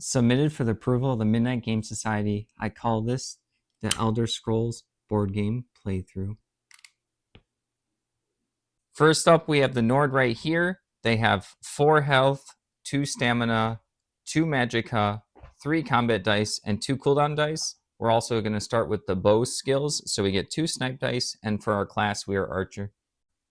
Submitted for the approval of the Midnight Game Society, I call this the Elder Scrolls board game playthrough. First up, we have the Nord right here. They have 4 health, 2 stamina, 2 magicka, 3 combat dice, and 2 cooldown dice. We're also going to start with the bow skills, so we get 2 snipe dice, and for our class, we are archer.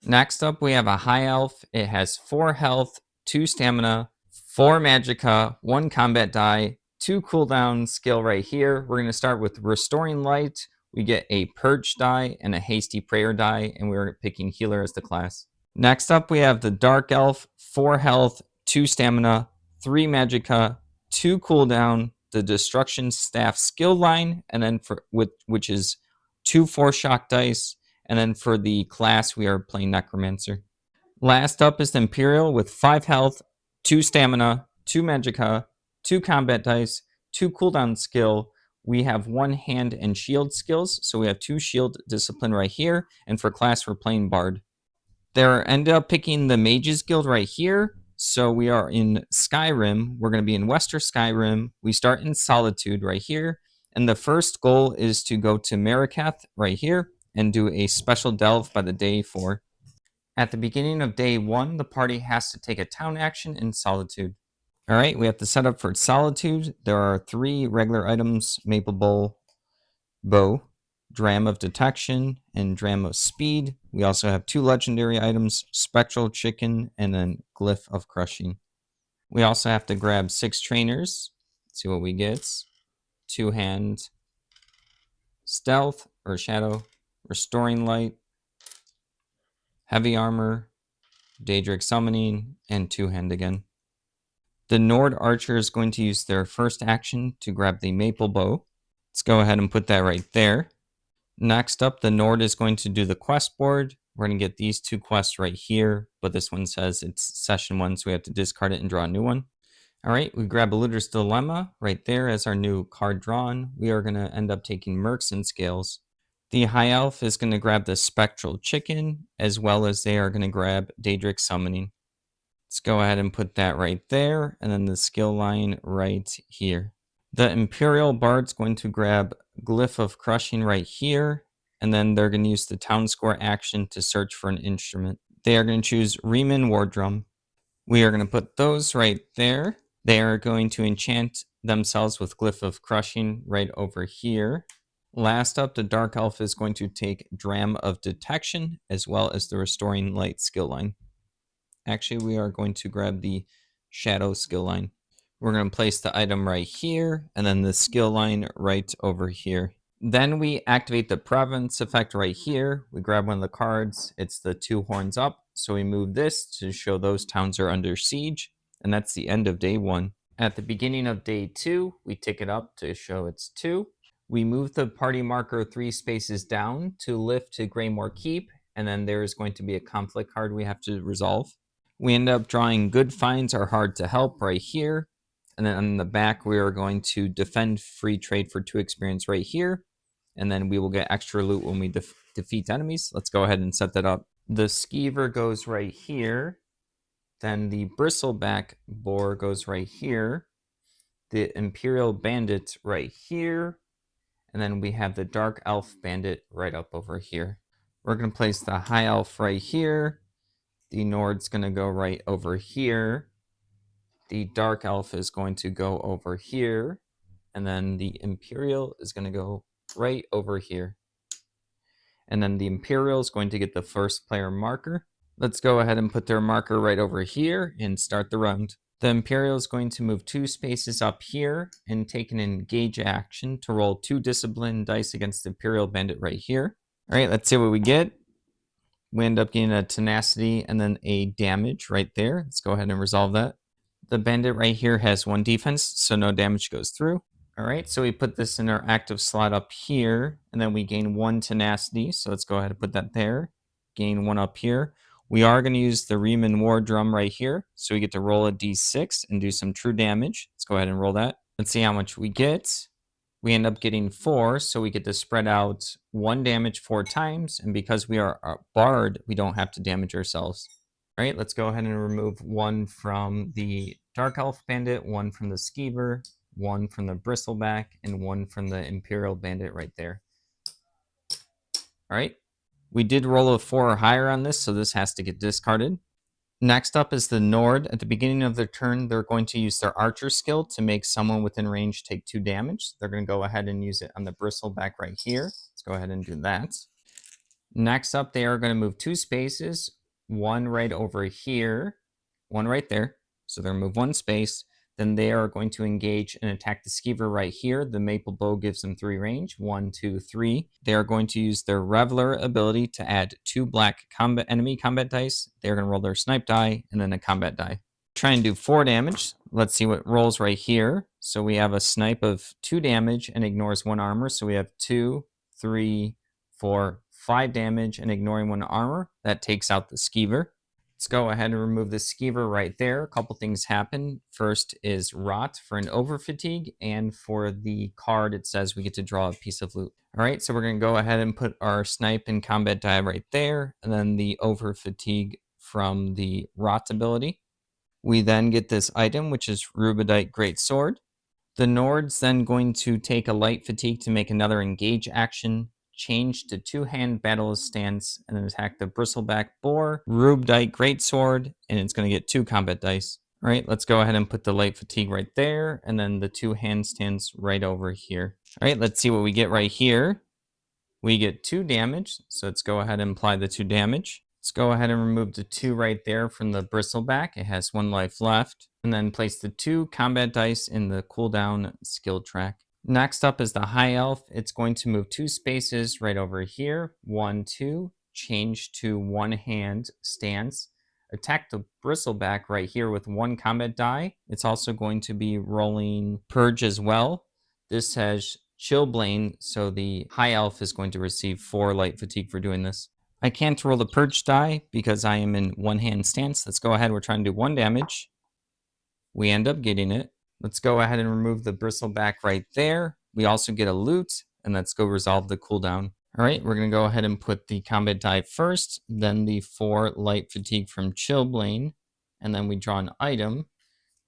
Next up, we have a high elf. It has 4 health, 2 stamina, 4 magicka, 1 combat die, 2 cooldown skill right here. We're going to start with Restoring Light. We get a Purge die and a Hasty Prayer die, and we're picking Healer as the class. Next up, we have the Dark Elf, 4 health, 2 stamina, 3 magicka, 2 cooldown, the Destruction Staff skill line, and then which is 2 4-shock dice, and then for the class, we are playing Necromancer. Last up is the Imperial with 5 health, 2 stamina, 2 magicka, 2 combat dice, 2 cooldown skill. We have 1 hand and shield skills, so we have 2 shield discipline right here, and for class, we're playing Bard. There ended up picking the Mages Guild right here, so we are in Skyrim. We're going to be in Wester Skyrim. We start in Solitude right here, and the first goal is to go to Marikath right here and do a special delve by the day 4. At the beginning of day 1, the party has to take a town action in Solitude. All right, we have to set up for Solitude. There are 3 regular items: Maple Bowl, Bow, Dram of Detection, and Dram of Speed. We also have 2 legendary items: Spectral Chicken and then Glyph of Crushing. We also have to grab 6 trainers. Let's see what we get. 2-hand, Stealth or Shadow, Restoring Light, Heavy Armor, Daedric Summoning, and 2-hand again. The Nord Archer is going to use their first action to grab the Maple Bow. Let's go ahead and put that right there. Next up, the Nord is going to do the quest board. We're going to get these 2 quests right here, but this one says it's session 1, so we have to discard it and draw a new one. All right, we grab a Looter's Dilemma right there as our new card drawn. We are going to end up taking Mercs and Scales. The High Elf is going to grab the Spectral Chicken, as well as they are going to grab Daedric Summoning. Let's go ahead and put that right there, and then the skill line right here. The Imperial Bard's going to grab Glyph of Crushing right here, and then they're going to use the Town Square action to search for an instrument. They are going to choose Riemann War Drum. We are going to put those right there. They are going to enchant themselves with Glyph of Crushing right over here. Last up, the Dark Elf is going to take Dram of Detection, as well as the Restoring Light skill line. Actually, we are going to grab the Shadow skill line. We're going to place the item right here, and then the skill line right over here. Then we activate the Province effect right here. We grab one of the cards. It's the 2 horns up. So we move this to show those towns are under siege. And that's the end of day 1. At the beginning of day 2, we tick it up to show it's 2. We move the party marker 3 spaces down to lift to Greymore Keep. And then there's going to be a conflict card we have to resolve. We end up drawing Good Finds Are Hard to Help right here. And then on the back, we are going to defend free trade for 2 experience right here. And then we will get extra loot when we defeat enemies. Let's go ahead and set that up. The Skeever goes right here. Then the Bristleback Boar goes right here. The Imperial Bandit right here. And then we have the Dark Elf Bandit right up over here. We're going to place the High Elf right here. The Nord's going to go right over here. The Dark Elf is going to go over here. And then the Imperial is going to go right over here. And then the Imperial is going to get the first player marker. Let's go ahead and put their marker right over here and start the round. The Imperial is going to move 2 spaces up here and take an engage action to roll 2 discipline dice against the Imperial Bandit right here. All right, let's see what we get. We end up getting a tenacity and then a damage right there. Let's go ahead and resolve that. The bandit right here has 1 defense, so no damage goes through. All right, so we put this in our active slot up here, and then we gain 1 tenacity. So let's go ahead and put that there. Gain 1 up here. We are going to use the Riemann War Drum right here. So we get to roll a d6 and do some true damage. Let's go ahead and roll that. Let's see how much we get. We end up getting 4, so we get to spread out 1 damage 4 times. And because we are a bard, we don't have to damage ourselves. All right, let's go ahead and remove 1 from the Dark Elf Bandit, 1 from the Skeever. one from the Bristleback, and one from the Imperial Bandit right there. All right. We did roll a 4 or higher on this, so this has to get discarded. Next up is the Nord. At the beginning of their turn, they're going to use their Archer skill to make someone within range take 2 damage. They're going to go ahead and use it on the Bristleback right here. Let's go ahead and do that. Next up, they are going to move 2 spaces, one right over here, one right there. So they're going to move 1 space. Then they are going to engage and attack the Skeever right here. The Maple Bow gives them 3 range, 1, 2, 3. They are going to use their Reveler ability to add 2 black enemy combat dice. They're going to roll their snipe die and then a combat die. Try and do 4 damage. Let's see what rolls right here. So we have a snipe of 2 damage and ignores 1 armor. So we have 2, 3, 4, 5 damage and ignoring 1 armor. That takes out the Skeever. Let's go ahead and remove the Skeever right there. A couple things happen. First is Rot for an over fatigue, and for the card it says we get to draw a piece of loot. All right, so we're going to go ahead and put our snipe and combat die right there, and then the over fatigue from the Rot ability. We then get this item, which is Rubedite Great Sword. The Nord's then going to take a light fatigue to make another engage action, change to 2-hand battle stance, and then attack the Bristleback Boar, Rubedite Greatsword, and it's going to get 2 combat dice. All right, let's go ahead and put the light fatigue right there, and then the 2 handstands right over here. All right, let's see what we get right here. We get 2 damage, so let's go ahead and apply the 2 damage. Let's go ahead and remove the 2 right there from the Bristleback. It has 1 life left. And then place the 2 combat dice in the cooldown skill track. Next up is the High Elf. It's going to move 2 spaces right over here. 1, 2. Change to 1-hand stance. Attack the Bristleback right here with 1 combat die. It's also going to be rolling Purge as well. This has Chillblain, so the High Elf is going to receive 4 light fatigue for doing this. I can't roll the Purge die because I am in 1-hand stance. Let's go ahead. We're trying to do 1 damage. We end up getting it. Let's go ahead and remove the Bristleback right there. We also get a loot, and let's go resolve the cooldown. All right, we're going to go ahead and put the combat die first, then the 4 light fatigue from Chillblain, and then we draw an item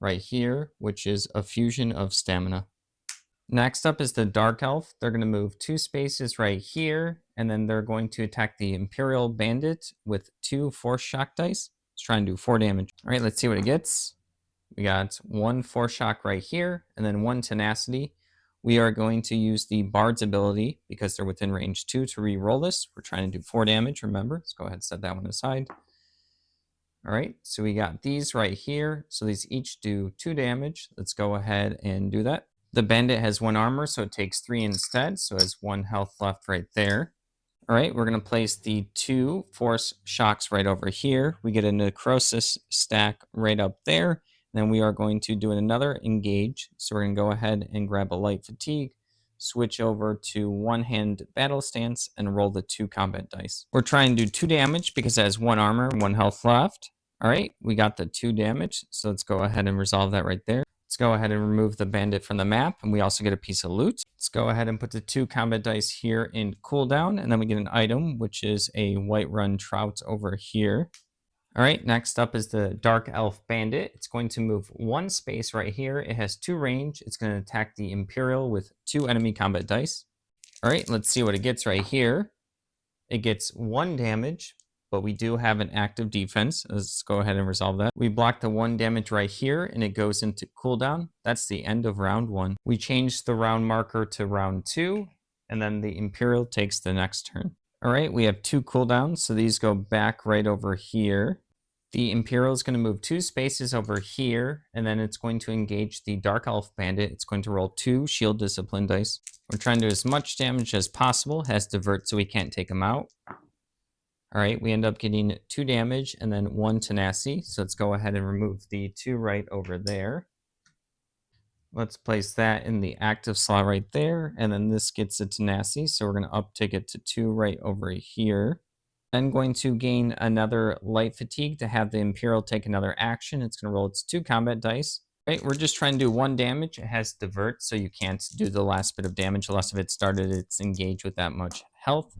right here, which is a fusion of stamina. Next up is the Dark Elf. They're going to move 2 spaces right here, and then they're going to attack the Imperial Bandit with 2 Force Shock dice. Let's try and do 4 damage. All right, let's see what it gets. We got 1 Force Shock right here, and then 1 Tenacity. We are going to use the Bard's ability, because they're within range 2, to re-roll this. We're trying to do 4 damage, remember. Let's go ahead and set that one aside. All right, so we got these right here. So these each do 2 damage. Let's go ahead and do that. The Bandit has 1 armor, so it takes 3 instead. So it has 1 health left right there. All right, we're going to place the 2 Force Shocks right over here. We get a Necrosis stack right up there. Then we are going to do another engage. So we're going to go ahead and grab a light fatigue, switch over to 1-hand battle stance, and roll the 2 combat dice. We're trying to do 2 damage because it has 1 armor, 1 health left. All right, we got the 2 damage. So let's go ahead and resolve that right there. Let's go ahead and remove the Bandit from the map, and we also get a piece of loot. Let's go ahead and put the 2 combat dice here in cooldown, and then we get an item, which is a Whiterun Trout over here. All right, next up is the Dark Elf Bandit. It's going to move 1 space right here. It has 2 range. It's going to attack the Imperial with 2 enemy combat dice. All right, let's see what it gets right here. It gets 1 damage, but we do have an active defense. Let's go ahead and resolve that. We block the 1 damage right here, and it goes into cooldown. That's the end of round 1. We change the round marker to round 2, and then the Imperial takes the next turn. All right, we have 2 cooldowns, so these go back right over here. The Imperial is going to move 2 spaces over here, and then it's going to engage the Dark Elf Bandit. It's going to roll 2 Shield Discipline dice. We're trying to do as much damage as possible. It has Divert, so we can't take him out. All right, we end up getting 2 damage and then 1 Tenacity. So let's go ahead and remove the 2 right over there. Let's place that in the active slot right there, and then this gets a Tenacity, so we're going to uptick it to 2 right over here. Then going to gain another light fatigue to have the Imperial take another action. It's going to roll its 2 combat dice. Right, we're just trying to do 1 damage. It has Divert, so you can't do the last bit of damage unless if it started its engage with that much health.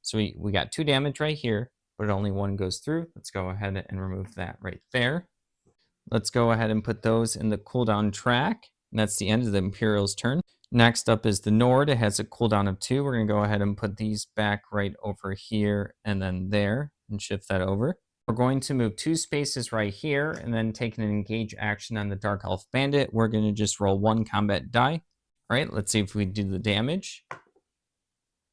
So we got 2 damage right here, but only 1 goes through. Let's go ahead and remove that right there. Let's go ahead and put those in the cooldown track. And that's the end of the Imperial's turn. Next up is the Nord. It has a cooldown of 2. We're going to go ahead and put these back right over here and then there and shift that over. We're going to move 2 spaces right here and then take an engage action on the Dark Elf Bandit. We're going to just roll 1 combat die. All right, let's see if we do the damage.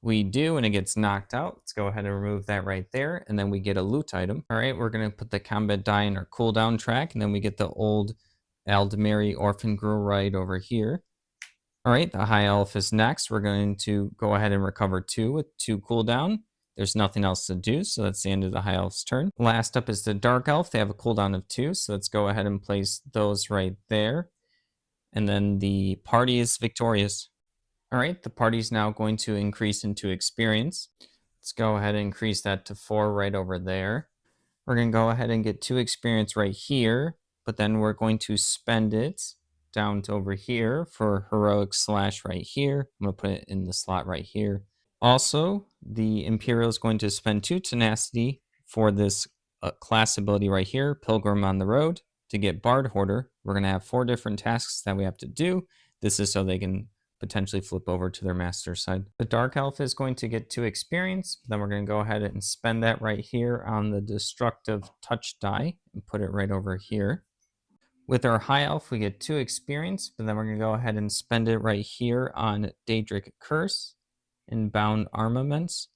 We do, and it gets knocked out. Let's go ahead and remove that right there, and then we get a loot item. All right, we're going to put the combat die in our cooldown track, and then we get the old Aldemary Orphan Girl right over here. All right, the High Elf is next. We're going to go ahead and recover 2 with 2 cooldown. There's nothing else to do, so that's the end of the High Elf's turn. Last up is the Dark Elf. They have a cooldown of 2, so let's go ahead and place those right there. And then the party is victorious. All right, the party's now going to increase into experience. Let's go ahead and increase that to 4 right over there. We're going to go ahead and get 2 experience right here, but then we're going to spend it down to over here for heroic slash right here. I'm going to put it in the slot right here. Also, the Imperial is going to spend 2 tenacity for this class ability right here, Pilgrim on the Road. To get Bard Hoarder, we're going to have 4 different tasks that we have to do. This is so they can potentially flip over to their master side. The Dark Elf is going to get 2 experience. Then we're going to go ahead and spend that right here on the Destructive Touch die and put it right over here. With our High Elf, we get 2 experience, but then we're going to go ahead and spend it right here on Daedric Curse and Bound Armaments.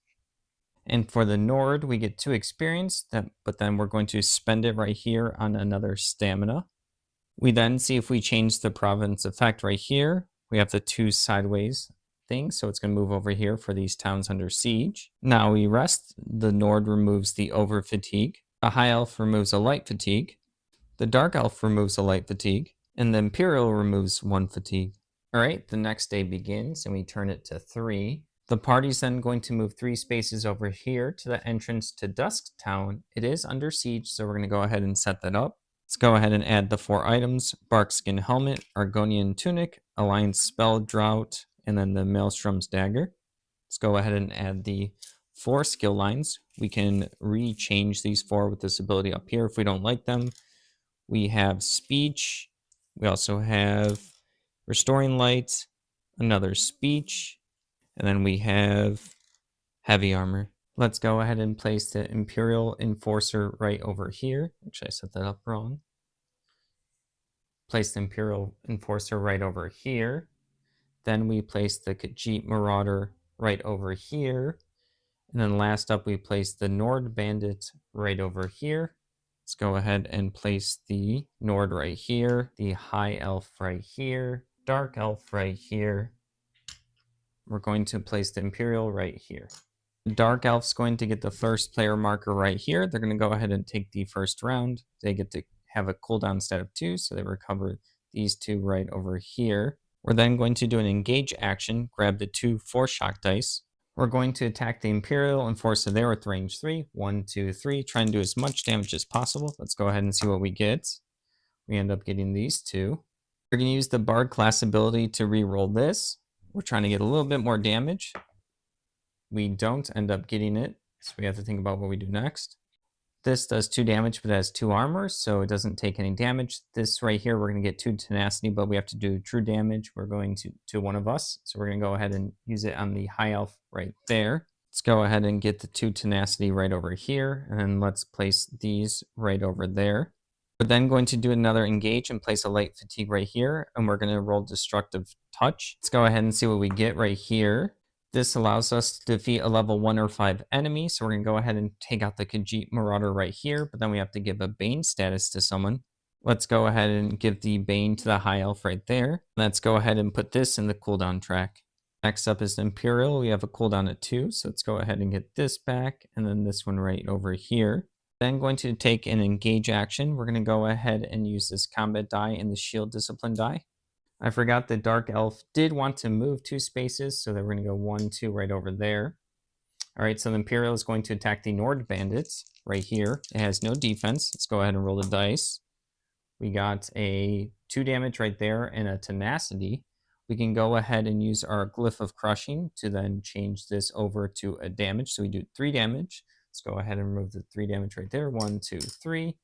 And for the Nord, we get 2 experience, but then we're going to spend it right here on another Stamina. We then see if we change the province effect right here. We have the 2 sideways things, so it's going to move over here for these towns under siege. Now we rest. The Nord removes the over fatigue. The High Elf removes a light fatigue. The Dark Elf removes a light fatigue. And the Imperial removes 1 fatigue. All right, the next day begins, and we turn it to 3. The party's then going to move 3 spaces over here to the entrance to Dusk Town. It is under siege, so we're going to go ahead and set that up. Let's go ahead and add the 4 items: Barkskin Helmet, Argonian Tunic, Alliance Spell Drought, and then the Maelstrom's Dagger. Let's go ahead and add the 4 skill lines. We can re-change these 4 with this ability up here if we don't like them. We have Speech. We also have Restoring Light, another Speech, and then we have Heavy Armor. Let's go ahead and place the Imperial Enforcer right over here. Actually, I set that up wrong. Place the Imperial Enforcer right over here. Then we place the Khajiit Marauder right over here. And then last up, we place the Nord Bandit right over here. Let's go ahead and place the Nord right here, the High Elf right here, Dark Elf right here. We're going to place the Imperial right here. The Dark Elf's going to get the first player marker right here. They're going to go ahead and take the first round. They get to have a cooldown instead of 2, so they recover these 2 right over here. We're then going to do an engage action, grab the 2 Force Shock dice. We're going to attack the Imperial Enforcer there with range 3. 1, 2, 3. Try and do as much damage as possible. Let's go ahead and see what we get. We end up getting these 2. We're going to use the Bard class ability to re-roll this. We're trying to get a little bit more damage. We don't end up getting it, so we have to think about what we do next. This does 2 damage, but it has 2 armor, so it doesn't take any damage. This right here, we're going to get 2 tenacity, but we have to do true damage. We're going to one of us, so we're going to go ahead and use it on the High Elf right there. Let's go ahead and get the 2 tenacity right over here, and then let's place these right over there. We're then going to do another engage and place a light fatigue right here, and we're going to roll Destructive Touch. Let's go ahead and see what we get right here. This allows us to defeat a level 1 or 5 enemy, so we're going to go ahead and take out the Khajiit Marauder right here, but then we have to give a Bane status to someone. Let's go ahead and give the Bane to the High Elf right there. Let's go ahead and put this in the cooldown track. Next up is the Imperial. We have a cooldown of 2, so let's go ahead and get this back, and then this one right over here. Then going to take an engage action. We're going to go ahead and use this combat die and the shield discipline die. I forgot the Dark Elf did want to move 2 spaces, so we're going to go 1, 2 right over there. All right, so the Imperial is going to attack the Nord Bandits right here. It has no defense. Let's go ahead and roll the dice. We got a 2 damage right there and a tenacity. We can go ahead and use our Glyph of Crushing to then change this over to a damage. So we do 3 damage. Let's go ahead and remove the 3 damage right there. 1, 2, 3.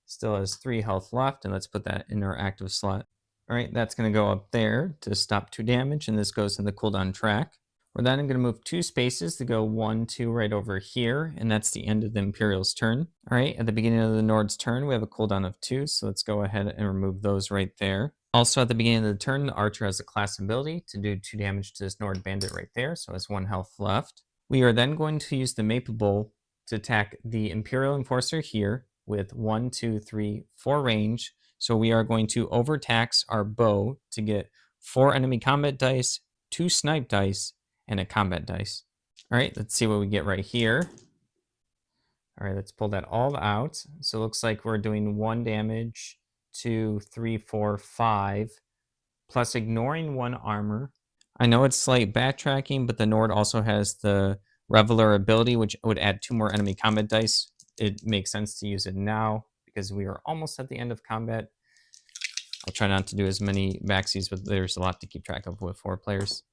Still has 3 health left, and let's put that in our active slot. All right, that's going to go up there to stop 2 damage, and this goes in the cooldown track. We're then going to move 2 spaces to go 1, 2 right over here, and that's the end of the Imperial's turn. All right, at the beginning of the Nord's turn, we have a cooldown of 2, so let's go ahead and remove those right there. Also, at the beginning of the turn, the Archer has a class ability to do 2 damage to this Nord Bandit right there, so has 1 health left. We are then going to use the Maple Bowl to attack the Imperial Enforcer here with 1, 2, 3, 4 range. So we are going to overtax our bow to get 4 enemy combat dice, 2 snipe dice, and a combat dice. All right, let's see what we get right here. All right, let's pull that all out. So it looks like we're doing 1 damage, 2, 3, 4, 5, plus ignoring 1 armor. I know it's slight backtracking, but the Nord also has the Reveler ability, which would add 2 more enemy combat dice. It makes sense to use it now because we are almost at the end of combat. I'll try not to do as many maxis, but there's a lot to keep track of with 4 players.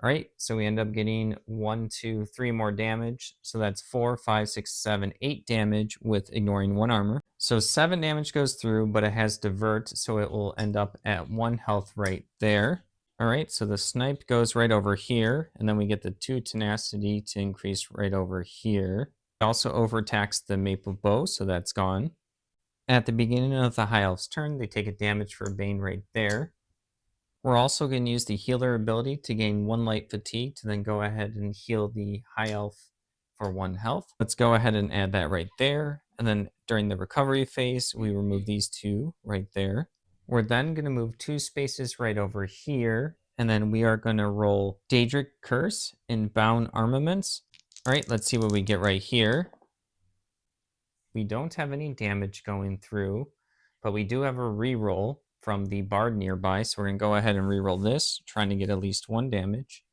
All right, so we end up getting 1, 2, 3 more damage. So that's 4, 5, 6, 7, 8 damage with ignoring 1 armor. So 7 damage goes through, but it has divert, so it will end up at 1 health right there. All right, so the snipe goes right over here, and then we get the 2 tenacity to increase right over here. It also overtaxed the maple bow, so that's gone. At the beginning of the High Elf's turn, they take a damage for Bane right there. We're also going to use the healer ability to gain 1 light fatigue to then go ahead and heal the High Elf for 1 health. Let's go ahead and add that right there. And then during the recovery phase, we remove these 2 right there. We're then going to move 2 spaces right over here. And then we are going to roll Daedric Curse in Bound Armaments. All right, let's see what we get right here. We don't have any damage going through, but we do have a reroll from the Bard nearby, so we're going to go ahead and reroll this, trying to get at least 1 damage.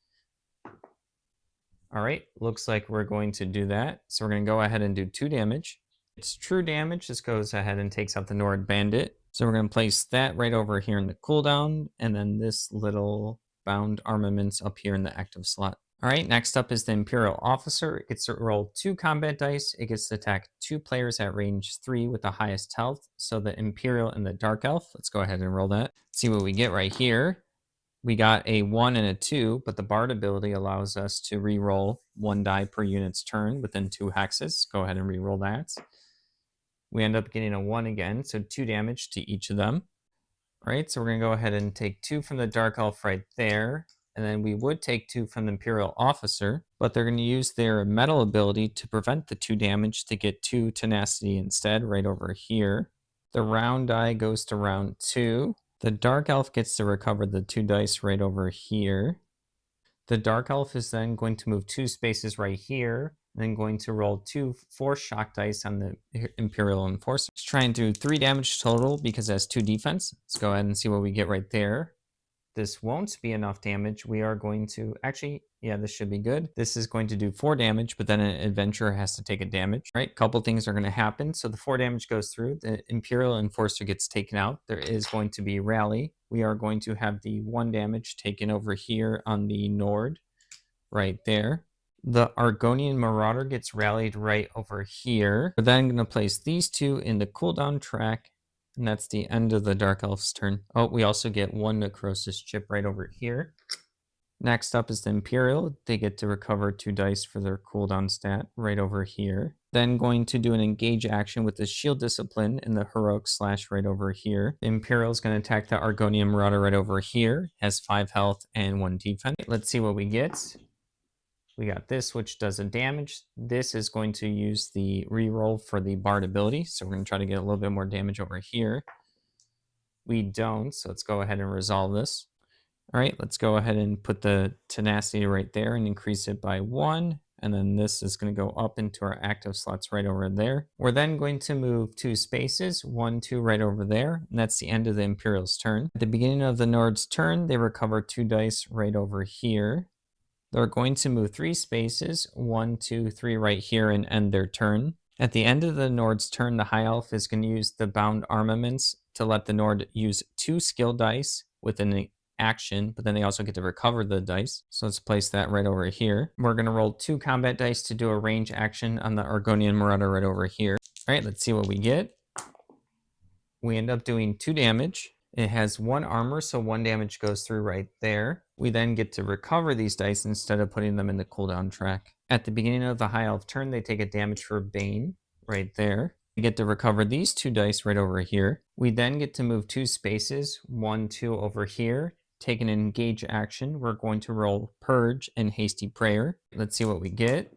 All right, looks like we're going to do that. So we're going to go ahead and do 2 damage. It's true damage. This goes ahead and takes out the Nord Bandit. So we're going to place that right over here in the cooldown, and then this little Bound Armaments up here in the active slot. All right, next up is the Imperial Officer. It gets to roll 2 combat dice. It gets to attack 2 players at range 3 with the highest health. So the Imperial and the Dark Elf. Let's go ahead and roll that. See what we get right here. We got a 1 and a 2, but the Bard ability allows us to re-roll 1 die per unit's turn within 2 hexes. Go ahead and re-roll that. We end up getting a 1 again, so 2 damage to each of them. All right, so we're going to go ahead and take 2 from the Dark Elf right there. And then we would take 2 from the Imperial Officer, but they're going to use their metal ability to prevent the 2 damage to get 2 tenacity instead, right over here. The round die goes to round 2. The Dark Elf gets to recover the 2 dice right over here. The Dark Elf is then going to move 2 spaces right here, and then going to roll 2 force shock dice on the Imperial Enforcer. Let's try and do 3 damage total because it has 2 defense. Let's go ahead and see what we get right there. This won't be enough damage. We are going to, actually, yeah, this should be good. This is going to do 4 damage, but then an adventurer has to take a damage. Right, couple things are going to happen. So the 4 damage goes through. The Imperial Enforcer gets taken out. There is going to be Rally. We are going to have the 1 damage taken over here on the Nord, right there. The Argonian Marauder gets rallied right over here. We're then going to place these 2 in the cooldown track. And that's the end of the Dark Elf's turn. Oh, we also get 1 Necrosis chip right over here. Next up is the Imperial. They get to recover 2 dice for their cooldown stat right over here. Then going to do an engage action with the Shield Discipline in the Heroic Slash right over here. The Imperial is going to attack the Argonian Marauder right over here. Has 5 health and 1 defense. Let's see what we get. We got this, which does a damage. This is going to use the reroll for the Bard ability. So we're going to try to get a little bit more damage over here. We don't, so let's go ahead and resolve this. All right, let's go ahead and put the tenacity right there and increase it by 1. And then this is going to go up into our active slots right over there. We're then going to move 2 spaces, 1, 2 right over there. And that's the end of the Imperial's turn. At the beginning of the Nord's turn, they recover 2 dice right over here. They're going to move 3 spaces, 1, 2, 3 right here and end their turn. At the end of the Nord's turn, the High Elf is going to use the Bound Armaments to let the Nord use 2 skill dice within the action, but then they also get to recover the dice. So let's place that right over here. We're going to roll 2 combat dice to do a range action on the Argonian Marauder right over here. All right, let's see what we get. We end up doing 2 damage. It has 1 armor, so 1 damage goes through right there. We then get to recover these dice instead of putting them in the cooldown track. At the beginning of the high elf turn, they take a damage for Bane right there. We get to recover these 2 dice right over here. We then get to move 2 spaces, 1, 2 over here. Take an engage action. We're going to roll Purge and Hasty Prayer. Let's see what we get.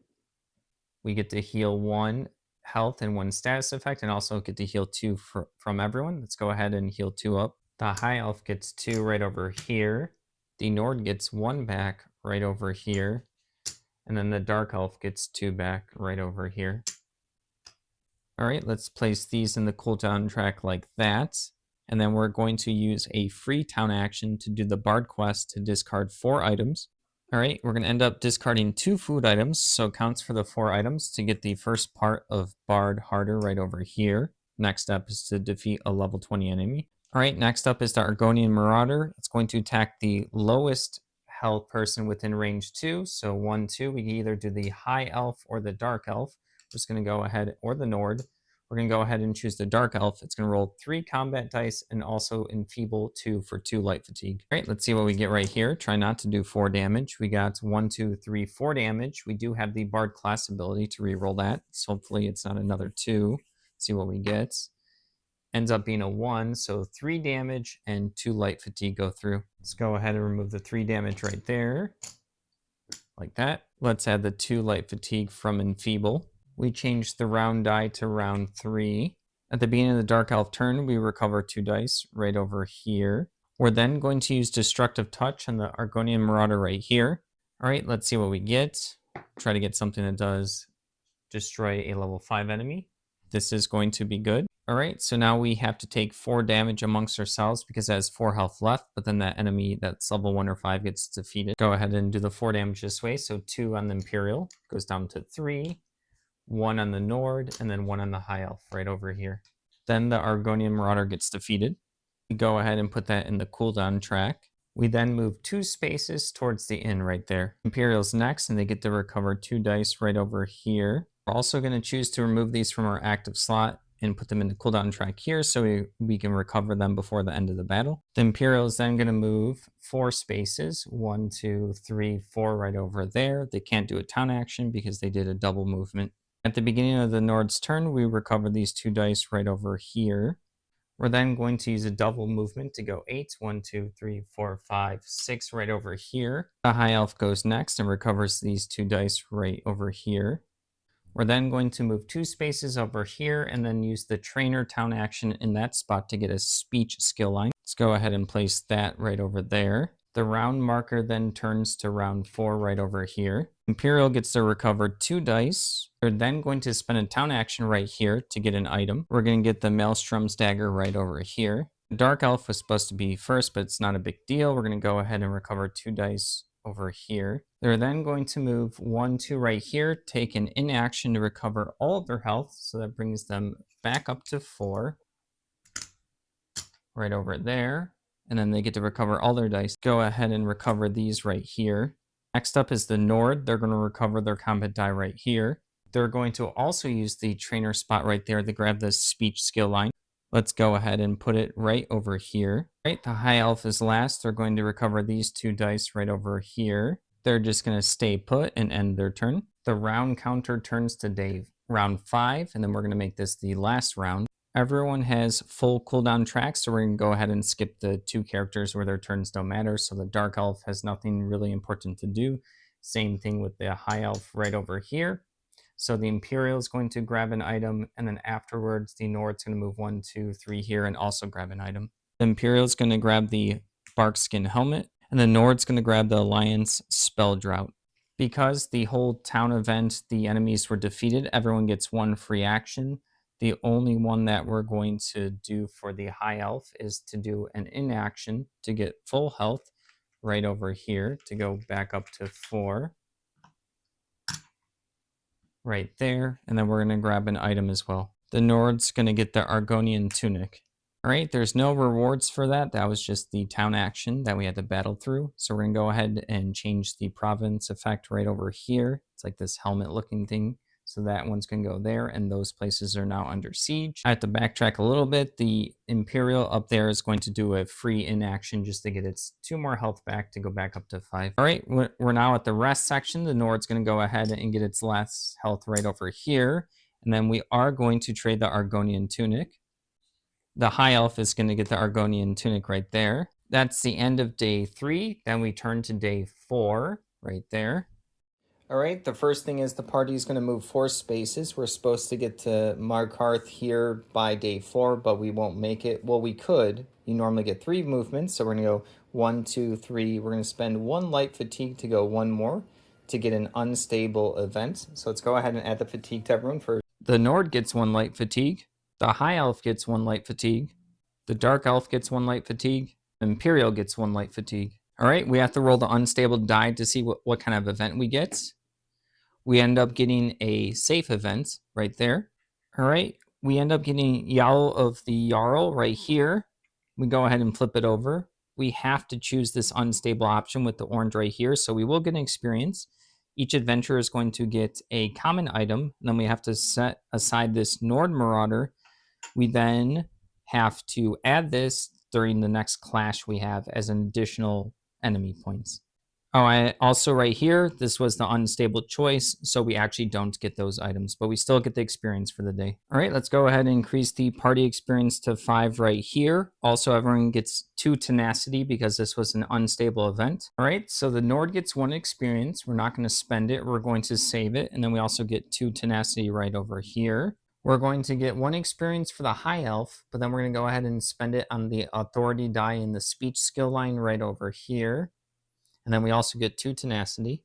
We get to heal 1 health and 1 status effect, and also get to heal 2 from everyone. Let's go ahead and heal 2 up. The high elf gets 2 right over here. The Nord gets 1 back right over here. And then the dark elf gets 2 back right over here. All right, let's place these in the cooldown track like that. And then we're going to use a free town action to do the Bard quest to discard 4 items. All right, we're going to end up discarding 2 food items, so it counts for the 4 items to get the first part of Bard harder right over here. Next up is to defeat a level 20 enemy. All right, next up is the Argonian Marauder. It's going to attack the lowest health person within range 2. So 1, 2, we can either do the high elf or the dark elf. We're just going to go ahead, or the Nord. We're going to go ahead and choose the dark elf. It's going to roll 3 combat dice and also enfeeble 2 for 2 light fatigue. All right, let's see what we get right here. Try not to do 4 damage. We got 1, 2, 3, 4 damage. We do have the Bard class ability to reroll that. So hopefully it's not another 2. Let's see what we get. Ends up being a 1, so 3 damage and 2 light fatigue go through. Let's go ahead and remove the 3 damage right there, like that. Let's add the 2 light fatigue from enfeeble. We change the round die to round 3. At the beginning of the dark elf turn, we recover 2 dice right over here. We're then going to use destructive touch on the Argonian Marauder right here. All right, let's see what we get. Try to get something that does destroy a level 5 enemy. This is going to be good. All right, so now we have to take 4 damage amongst ourselves because it has 4 health left, but then that enemy that's level 1 or 5 gets defeated. Go ahead and do the 4 damage this way. So 2 on the Imperial, goes down to 3, 1 on the Nord, and then 1 on the High Elf right over here. Then the Argonian Marauder gets defeated. We go ahead and put that in the cooldown track. We then move 2 spaces towards the inn right there. Imperial's next, and they get to recover 2 dice right over here. We're also going to choose to remove these from our active slot and put them in the cooldown track here so we can recover them before the end of the battle. The Imperial is then going to move 4 spaces, 1, 2, 3, 4 right over there. They can't do a town action because they did a double movement. At the beginning of the Nord's turn, we recover these 2 dice right over here. We're then going to use a double movement to go 8, 1, 2, 3, 4, 5, 6 right over here. The High Elf goes next and recovers these 2 dice right over here. We're then going to move 2 spaces over here and then use the trainer town action in that spot to get a speech skill line. Let's go ahead and place that right over there. The round marker then turns to round 4 right over here. Imperial gets to recover 2 dice. We're then going to spend a town action right here to get an item. We're going to get the Maelstrom's dagger right over here. The Dark Elf was supposed to be first, but it's not a big deal. We're going to go ahead and recover 2 dice over here. They're then going to move 1, 2 right here, take an inaction to recover all of their health. So that brings them back up to 4 right over there. And then they get to recover all their dice. Go ahead and recover these right here. Next up is the Nord. They're going to recover their combat die right here. They're going to also use the trainer spot right there to grab the speech skill line. Let's go ahead and put it right over here. Right, the High Elf is last. They're going to recover these 2 dice right over here. They're just going to stay put and end their turn. The round counter turns to Dave. Round 5, and then we're going to make this the last round. Everyone has full cooldown tracks, so we're going to go ahead and skip the 2 characters where their turns don't matter. So the Dark Elf has nothing really important to do. Same thing with the High Elf right over here. So the Imperial is going to grab an item, and then afterwards the Nord's going to move 1, 2, 3 here and also grab an item. The Imperial is going to grab the Barkskin helmet, and the Nord's going to grab the Alliance Spell Drought. Because the whole town event, the enemies were defeated, everyone gets 1 free action. The only one that we're going to do for the High Elf is to do an inaction to get full health right over here to go back up to 4. Right there, and then we're going to grab an item as well. The Nord's going to get the Argonian Tunic. All right, there's no rewards for that. That was just the town action that we had to battle through. So we're going to go ahead and change the province effect right over here. It's like this helmet looking thing. So that one's going to go there, and those places are now under siege. I have to backtrack a little bit. The Imperial up there is going to do a free inaction just to get its 2 more health back to go back up to 5. All right, we're now at the rest section. The Nord's going to go ahead and get its last health right over here. And then we are going to trade the Argonian Tunic. The High Elf is going to get the Argonian Tunic right there. That's the end of day 3. Then we turn to day 4 right there. All right, the first thing is the party is going to move 4 spaces. We're supposed to get to Markarth here by day 4, but we won't make it. Well, we could. You normally get 3 movements, so we're going to go 1, 2, 3. We're going to spend 1 light fatigue to go 1 more to get an unstable event. So let's go ahead and add the fatigue to everyone first. The Nord gets 1 light fatigue. The High Elf gets 1 light fatigue. The Dark Elf gets 1 light fatigue. Imperial gets 1 light fatigue. All right, we have to roll the unstable die to see what kind of event we get. We end up getting a safe event right there. All right, we end up getting Yowl of the Jarl right here. We go ahead and flip it over. We have to choose this unstable option with the orange right here, so we will get an experience. Each adventurer is going to get a common item. Then we have to set aside this Nord Marauder. We then have to add this during the next clash we have as an additional enemy points. Oh, I also right here, this was the unstable choice, so we actually don't get those items, but we still get the experience for the day. All right, let's go ahead and increase the party experience to 5 right here. Also, everyone gets 2 tenacity because this was an unstable event. All right, so the Nord gets 1 experience. We're not going to spend it. We're going to save it, and then we also get 2 tenacity right over here. We're going to get 1 experience for the High Elf, but then we're going to go ahead and spend it on the authority die in the speech skill line right over here. And then we also get 2 tenacity.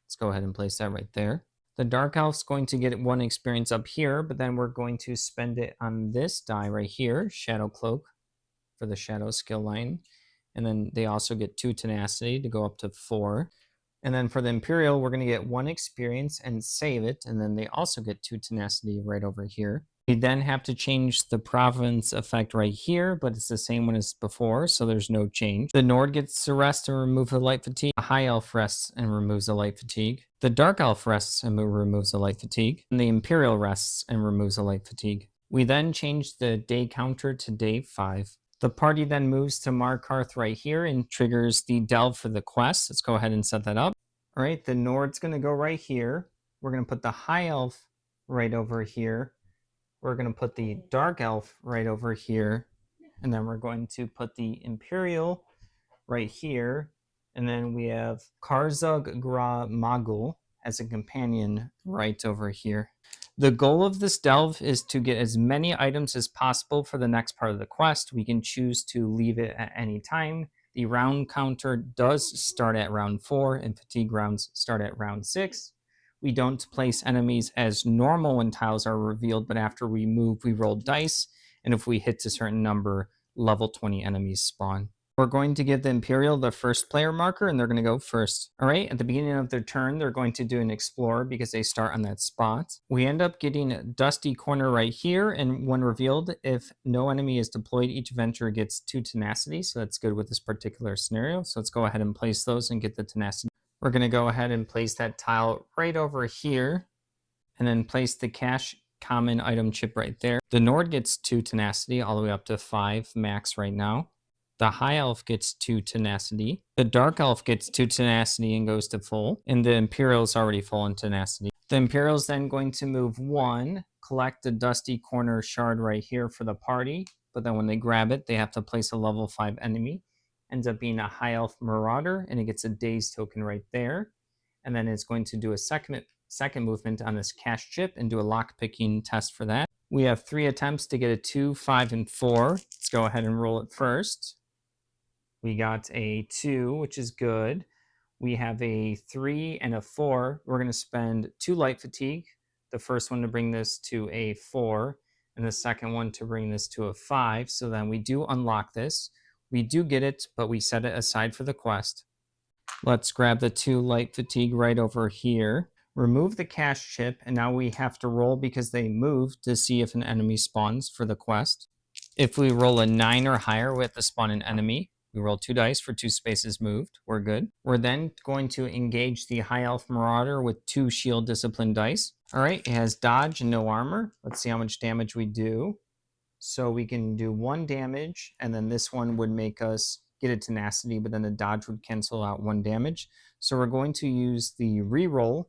Let's go ahead and place that right there. The Dark Elf's going to get 1 experience up here, but then we're going to spend it on this die right here, Shadow Cloak, for the Shadow skill line. And then they also get 2 tenacity to go up to 4. And then for the Imperial, we're going to get 1 experience and save it. And then they also get 2 tenacity right over here. We then have to change the province effect right here, but it's the same one as before, so there's no change. The Nord gets to rest and remove the light fatigue. The High Elf rests and removes the light fatigue. The Dark Elf rests and removes the light fatigue. And the Imperial rests and removes the light fatigue. We then change the day counter to day 5. The party then moves to Markarth right here and triggers the delve for the quest. Let's go ahead and set that up. All right, the Nord's going to go right here. We're going to put the High Elf right over here. We're going to put the Dark Elf right over here. And then we're going to put the Imperial right here. And then we have Karzug Gra Magul as a companion right over here. The goal of this delve is to get as many items as possible for the next part of the quest. We can choose to leave it at any time. The round counter does start at round 4, and fatigue rounds start at round 6. We don't place enemies as normal when tiles are revealed, but after we move, we roll dice, and if we hit a certain number, level 20 enemies spawn. We're going to give the Imperial the first player marker, and they're going to go first. All right, at the beginning of their turn, they're going to do an Explorer because they start on that spot. We end up getting a Dusty Corner right here, and when revealed, if no enemy is deployed, each adventurer gets 2 tenacity, so that's good with this particular scenario. So let's go ahead and place those and get the tenacity. We're going to go ahead and place that tile right over here, and then place the cash common item chip right there. The Nord gets 2 tenacity, all the way up to 5 max right now. The High Elf gets 2 tenacity. The Dark Elf gets 2 tenacity and goes to full. And the Imperial is already full in tenacity. The Imperial is then going to move 1, collect the Dusty Corner shard right here for the party. But then when they grab it, they have to place a level 5 enemy. Ends up being a High Elf Marauder, and it gets a Daze token right there. And then it's going to do a second movement on this cash chip and do a lock-picking test for that. We have 3 attempts to get a 2, 5, and 4. Let's go ahead and roll it first. We got a 2, which is good. We have a 3 and a 4. We're going to spend 2 light fatigue. The first one to bring this to a 4, and the second one to bring this to a 5. So then we do unlock this. We do get it, but we set it aside for the quest. Let's grab the 2 light fatigue right over here. Remove the cash chip, and now we have to roll because they moved to see if an enemy spawns for the quest. If we roll a 9 or higher, we have to spawn an enemy. We roll 2 dice for 2 spaces moved. We're good. We're then going to engage the High Elf Marauder with 2 shield discipline dice. All right, it has dodge and no armor. Let's see how much damage we do. So we can do 1 damage, and then this one would make us get a tenacity, but then the dodge would cancel out 1 damage. So we're going to use the reroll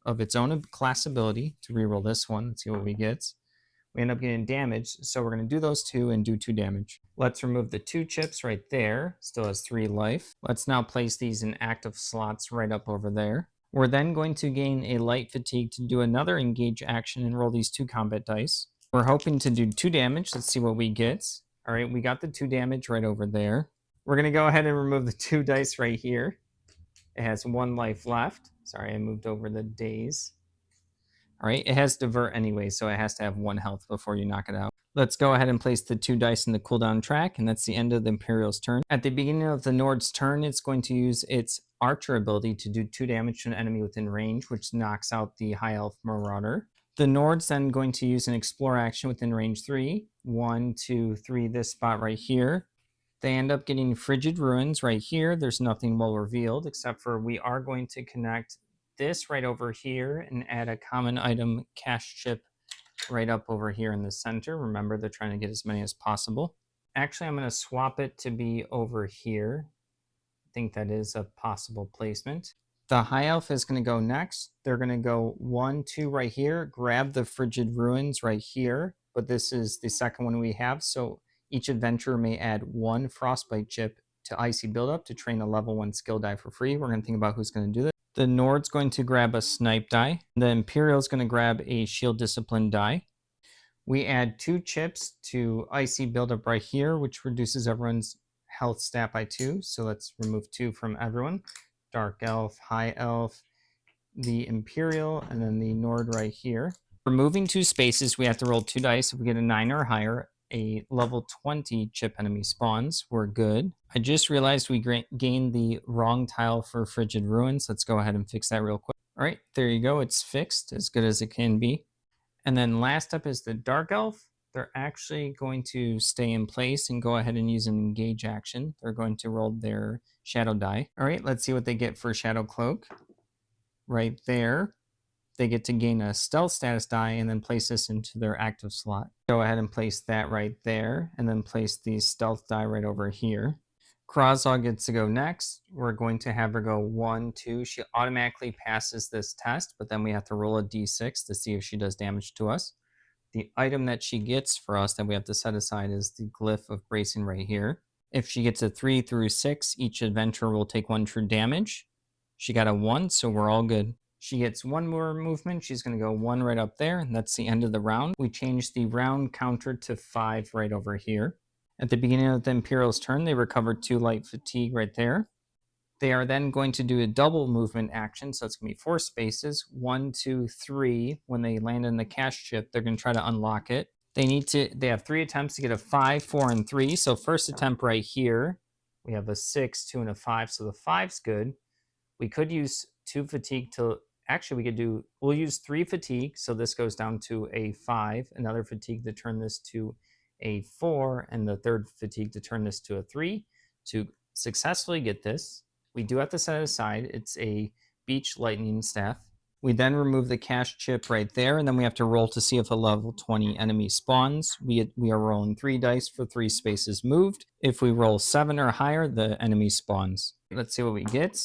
of its own class ability to reroll this one. Let's see what we get. We end up getting damage, so we're going to do those 2 and do 2 damage. Let's remove the 2 chips right there. Still has 3 life. Let's now place these in active slots right up over there. We're then going to gain a light fatigue to do another engage action and roll these 2 combat dice. We're hoping to do 2 damage. Let's see what we get. All right, we got the 2 damage right over there. We're going to go ahead and remove the 2 dice right here. It has 1 life left. Sorry, I moved over the days. All right, it has divert anyway, so it has to have 1 health before you knock it out. Let's go ahead and place the 2 dice in the cooldown track, and that's the end of the Imperial's turn. At the beginning of the Nord's turn, it's going to use its Archer ability to do 2 damage to an enemy within range, which knocks out the High Elf Marauder. The Nord's then going to use an Explore action within range 3. 1, 2, 3, this spot right here. They end up getting Frigid Ruins right here. There's nothing well revealed, except for we are going to connect this right over here and add a common item cache chip right up over here in the center. Remember, they're trying to get as many as possible. Actually, I'm going to swap it to be over here. I think that is a possible placement. The High Elf is going to go next. They're going to go 1, 2 right here, grab the Frigid Ruins right here, but this is the second one we have, so each adventurer may add 1 Frostbite chip to Icy Buildup to train a level 1 skill die for free. We're going to think about who's going to do this. The Nord's going to grab a Snipe die. The Imperial's going to grab a Shield Discipline die. We add 2 chips to Icy Buildup right here, which reduces everyone's health stat by 2. So let's remove 2 from everyone. Dark Elf, High Elf, the Imperial, and then the Nord right here. Removing 2 spaces, we have to roll 2 dice. If we get a 9 or higher, a level 20 chip enemy spawns. We're good. I just realized we gained the wrong tile for Frigid Ruins. Let's go ahead and fix that real quick. All right, there you go. It's fixed, as good as it can be. And then last up is the Dark Elf. They're actually going to stay in place and go ahead and use an engage action. They're going to roll their shadow die. All right, let's see what they get for Shadow Cloak. Right there, they get to gain a stealth status die and then place this into their active slot. Go ahead and place that right there and then place the stealth die right over here. Krozog gets to go next. We're going to have her go 1, 2. She automatically passes this test, but then we have to roll a d6 to see if she does damage to us. The item that she gets for us that we have to set aside is the Glyph of Bracing right here. If she gets a 3 through 6, each adventurer will take 1 true damage. She got a 1, so we're all good. She gets 1 more movement. She's going to go 1 right up there, and that's the end of the round. We change the round counter to 5 right over here. At the beginning of the Imperial's turn, they recovered 2 light fatigue right there. They are then going to do a double movement action, so it's going to be 4 spaces. 1, 2, 3. When they land in the cache chip, they're going to try to unlock it. They have 3 attempts to get a 5, 4, and 3. So first attempt right here, we have a 6, 2, and a 5. So the 5's good. We could use 2 fatigue to... Actually, we'll use 3 fatigue, so this goes down to a 5. Another fatigue to turn this to a 4, and the 3rd fatigue to turn this to a 3. To successfully get this, we do have to set it aside. It's a Beach Lightning Staff. We then remove the cache chip right there, and then we have to roll to see if a level 20 enemy spawns. We are rolling 3 dice for 3 spaces moved. If we roll 7 or higher, the enemy spawns. Let's see what we get.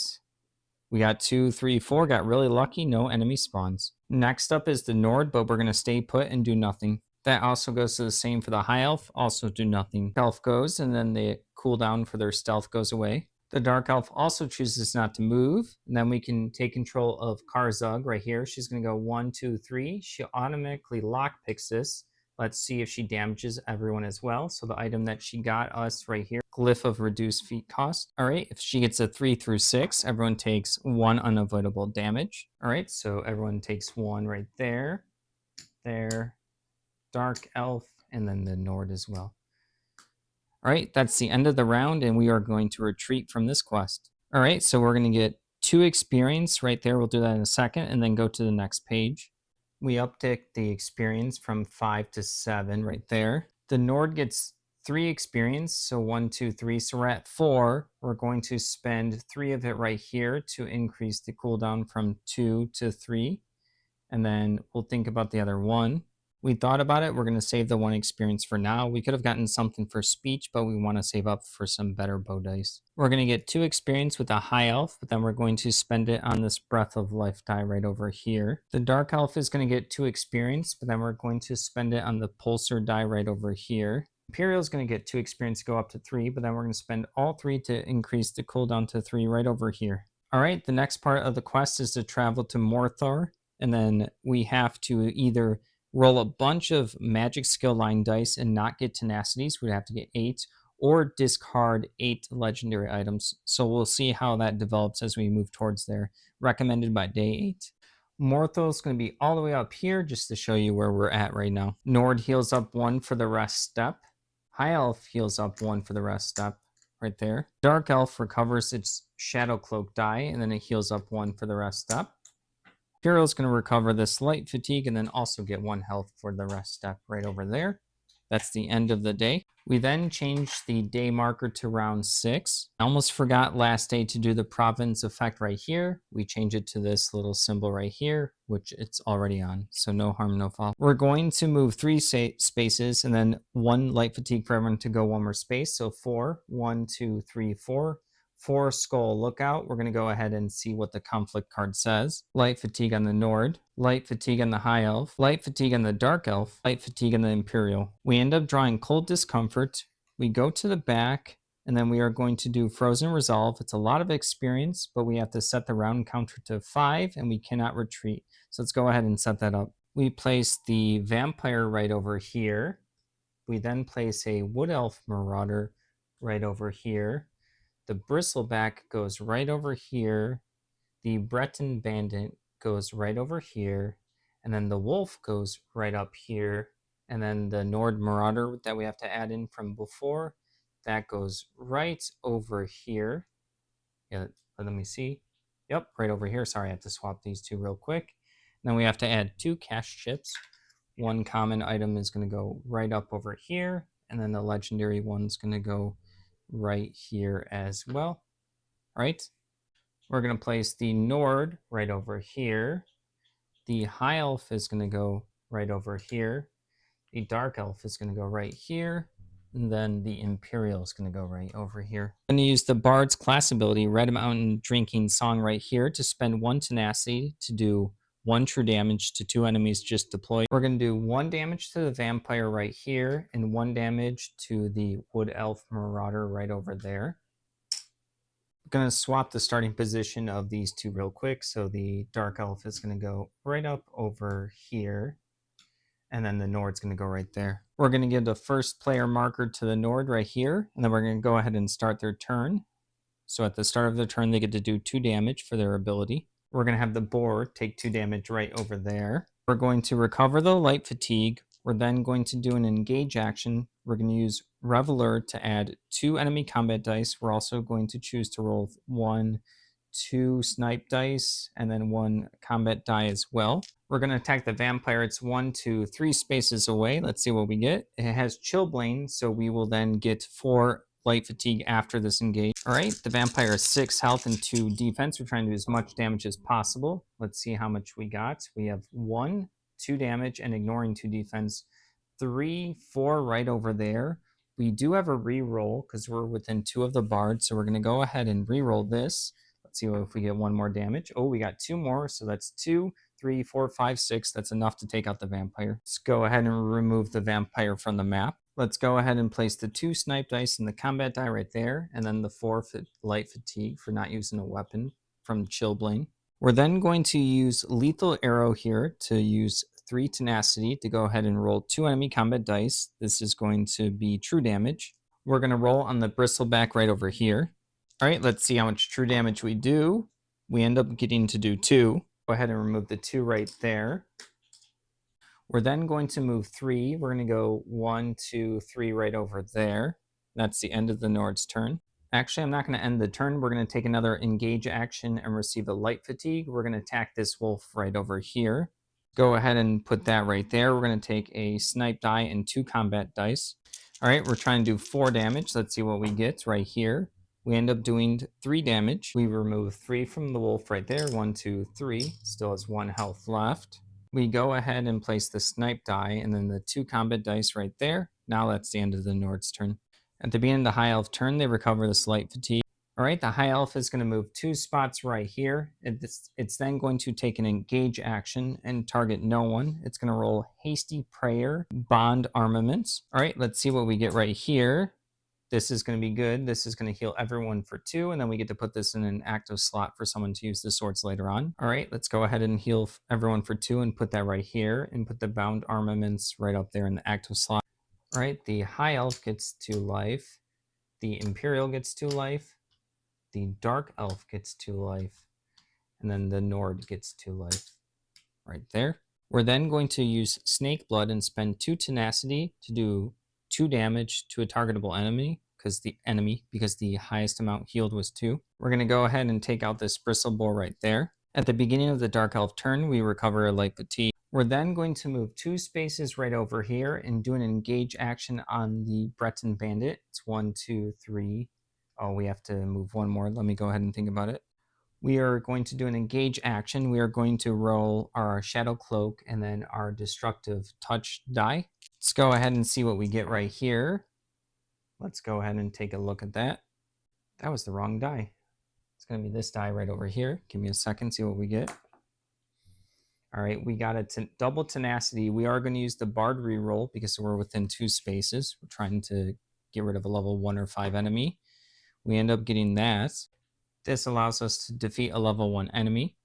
We got 2, 3, 4, got really lucky, no enemy spawns. Next up is the Nord, but we're going to stay put and do nothing. That also goes to the same for the High Elf, also do nothing. Elf goes, and then the cooldown for their stealth goes away. The Dark Elf also chooses not to move, and then we can take control of Karzug right here. She's going to go 1, 2, 3. She automatically lockpicks this. Let's see if she damages everyone as well. So the item that she got us right here, Glyph of Reduced Feat Cost. All right, if she gets a 3 through 6, everyone takes 1 unavoidable damage. All right, so everyone takes 1 right there, there, Dark Elf, and then the Nord as well. All right, that's the end of the round, and we are going to retreat from this quest. All right, so we're going to get 2 experience right there. We'll do that in a second, and then go to the next page. We uptick the experience from 5 to 7 right there. The Nord gets 3 experience, so 1, 2, 3. So we're at 4. We're going to spend 3 of it right here to increase the cooldown from 2 to 3. and then we'll think about the other one. We thought about it. We're going to save the 1 experience for now. We could have gotten something for speech, but we want to save up for some better bow dice. We're going to get 2 experience with a high elf, but then we're going to spend it on this Breath of Life die right over here. The dark elf is going to get 2 experience, but then we're going to spend it on the pulsar die right over here. Imperial is going to get 2 experience to go up to 3, but then we're going to spend all 3 to increase the cooldown to 3 right over here. All right, the next part of the quest is to travel to Morthal, and then we have to either roll a bunch of magic skill line dice and not get tenacities. We'd have to get 8, or discard 8 legendary items. So we'll see how that develops as we move towards there. Recommended by day 8. Morthal is going to be all the way up here just to show you where we're at right now. Nord heals up 1 for the rest step. High Elf heals up 1 for the rest step right there. Dark Elf recovers its Shadow Cloak die, and then it heals up 1 for the rest step. Hero is going to recover this light fatigue and then also get 1 health for the rest step right over there. That's the end of the day. We then change the day marker to round 6. I almost forgot last day to do the province effect right here. We change it to this little symbol right here, which it's already on. So no harm, no foul. We're going to move 3 spaces and then 1 light fatigue for everyone to go 1 more space. So 4, 1, 2, 3, 4. 4 skull lookout. We're going to go ahead and see what the conflict card says. Light fatigue on the Nord, light fatigue on the high elf, light fatigue on the dark elf, light fatigue on the imperial. We end up drawing cold discomfort. We go to the back, and then we are going to do frozen resolve. It's a lot of experience, but we have to set the round counter to 5, and we cannot retreat. So let's go ahead and set that up. We place the vampire right over here. We then place a wood elf marauder right over here. The bristleback goes right over here. The Breton bandit goes right over here. And then the wolf goes right up here. And then the Nord marauder that we have to add in from before, that goes right over here. Yeah, let me see. Yep, right over here. Sorry, I have to swap these 2 real quick. And then we have to add 2 cash chips. 1 common item is going to go right up over here. And then the legendary one's going to go right here as well. All right, we're going to place the Nord right over here. The high elf is going to go right over here. The dark elf is going to go right here. And then the imperial is going to go right over here. I'm going to use the bard's class ability, Red Mountain Drinking Song right here, to spend 1 tenacity to do 1 true damage to 2 enemies just deployed. We're going to do 1 damage to the vampire right here and 1 damage to the wood elf marauder right over there. I'm going to swap the starting position of these 2 real quick. So the dark elf is going to go right up over here, and then the Nord's going to go right there. We're going to give the first player marker to the Nord right here, and then we're going to go ahead and start their turn. So at the start of their turn, they get to do 2 damage for their ability. We're going to have the boar take 2 damage right over there. We're going to recover the light fatigue. We're then going to do an engage action. We're going to use Reveler to add 2 enemy combat dice. We're also going to choose to roll 1, 2 snipe dice, and then 1 combat die as well. We're going to attack the vampire. It's 1, 2, 3 spaces away. Let's see what we get. It has Chillblain, so we will then get 4 light fatigue after this engage. All right, the vampire is 6 health and 2 defense. We're trying to do as much damage as possible. Let's see how much we got. We have 1, 2 damage, and ignoring 2 defense. 3, 4 right over there. We do have a reroll because we're within 2 of the bards, so we're going to go ahead and reroll this. Let's see if we get 1 more damage. Oh, we got 2 more, so that's 2, 3, 4, 5, 6. That's enough to take out the vampire. Let's go ahead and remove the vampire from the map. Let's go ahead and place the 2 snipe dice and the combat die right there, and then the 4 light fatigue for not using a weapon from Chillblain. We're then going to use lethal arrow here to use 3 tenacity to go ahead and roll 2 enemy combat dice. This is going to be true damage. We're going to roll on the bristleback right over here. All right, let's see how much true damage we do. We end up getting to do 2. Go ahead and remove the 2 right there. We're then going to move 3. We're going to go 1, 2, 3 right over there. That's the end of the Nord's turn. Actually, I'm not going to end the turn. We're going to take another engage action and receive a light fatigue. We're going to attack this wolf right over here. Go ahead and put that right there. We're going to take a snipe die and 2 combat dice. All right, we're trying to do 4 damage. Let's see what we get right here. We end up doing 3 damage. We remove 3 from the wolf right there. 1, 2, 3. Still has 1 health left. We go ahead and place the snipe die and then the 2 combat dice right there. Now that's the end of the Nord's turn. At the beginning of the high elf turn, they recover the slight fatigue. All right, the high elf is going to move 2 spots right here. It's then going to take an engage action and target no one. It's going to roll Hasty Prayer, Bond Armaments. All right, let's see what we get right here. This is going to be good. This is going to heal everyone for 2, and then we get to put this in an active slot for someone to use the swords later on. All right, let's go ahead and heal everyone for 2 and put that right here and put the bound armaments right up there in the active slot. All right, the high elf gets 2 life. The Imperial gets 2 life. The Dark Elf gets 2 life, and then the Nord gets 2 life right there. We're then going to use Snake Blood and spend 2 Tenacity to do 2 damage to a targetable enemy because the highest amount healed was 2. We're going to go ahead and take out this Bristle Boar right there. At the beginning of the Dark Elf turn, we recover a light fatigue. We're then going to move 2 spaces right over here and do an engage action on the Breton Bandit. It's 1, 2, 3. Oh, we have to move 1 more. Let me go ahead and think about it. We are going to do an engage action. We are going to roll our Shadow Cloak and then our Destructive Touch die. Let's go ahead and see what we get right here. Let's go ahead and take a look at that. That was the wrong die. It's going to be this die right over here. Give me a second, see what we get. All right, we got a double tenacity. We are going to use the Bard reroll because we're within 2 spaces. We're trying to get rid of a level 1 or 5 enemy. We end up getting that. This allows us to defeat a level 1 enemy.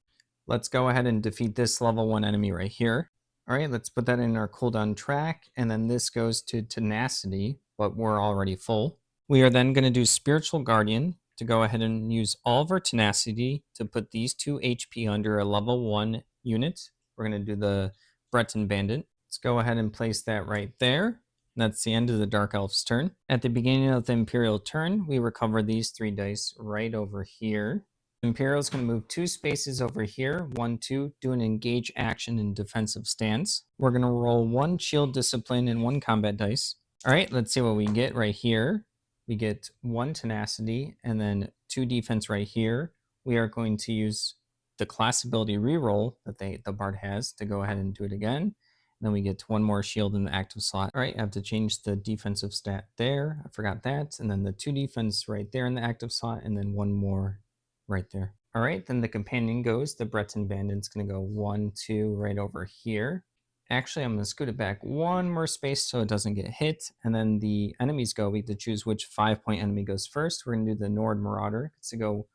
Let's go ahead and defeat this level 1 enemy right here. All right, let's put that in our cooldown track, and then this goes to tenacity, but we're already full. We are then going to do Spiritual Guardian to go ahead and use all of our tenacity to put these 2 HP under a level 1 unit. We're going to do the Breton Bandit. Let's go ahead and place that right there. That's the end of the Dark Elf's turn. At the beginning of the Imperial turn, we recover these 3 dice right over here. The Imperial is going to move 2 spaces over here. 1, 2, do an engage action in defensive stance. We're going to roll 1 shield discipline and 1 combat dice. All right, let's see what we get right here. We get 1 tenacity and then 2 defense right here. We are going to use the class ability reroll that the Bard has to go ahead and do it again. Then we get 1 more shield in the active slot. All right, I have to change the defensive stat there. I forgot that. And then the 2 defense right there in the active slot, and then 1 more right there. All right, then the companion goes. The Breton Bandit's going to go 1, 2 right over here. Actually, I'm going to scoot it back 1 more space so it doesn't get hit. And then the enemies go. We have to choose which 5-point enemy goes first. We're going to do the Nord Marauder. It's to go.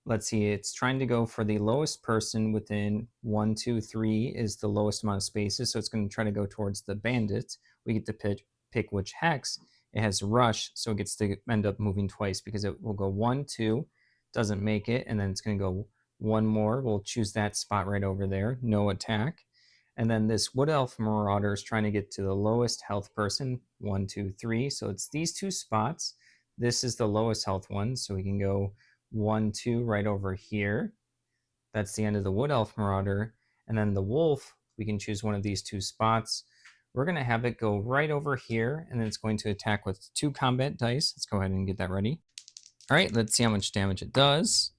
Let's see, it's trying to go for the lowest person within 1, 2, 3 is the lowest amount of spaces. So it's going to try to go towards the bandit. We get to pick which hex. It has rush, so it gets to end up moving twice because it will go 1, 2, doesn't make it, and then it's going to go 1 more. We'll choose that spot right over there, no attack. And then this Wood Elf Marauder is trying to get to the lowest health person, 1, 2, 3. So it's these 2 spots. This is the lowest health one, so we can go 1, 2 right over here. That's the end of the Wood Elf Marauder. And then the Wolf, we can choose one of these 2 spots. We're going to have it go right over here, and then it's going to attack with 2 combat dice. Let's go ahead and get that ready. All right, let's see how much damage it does.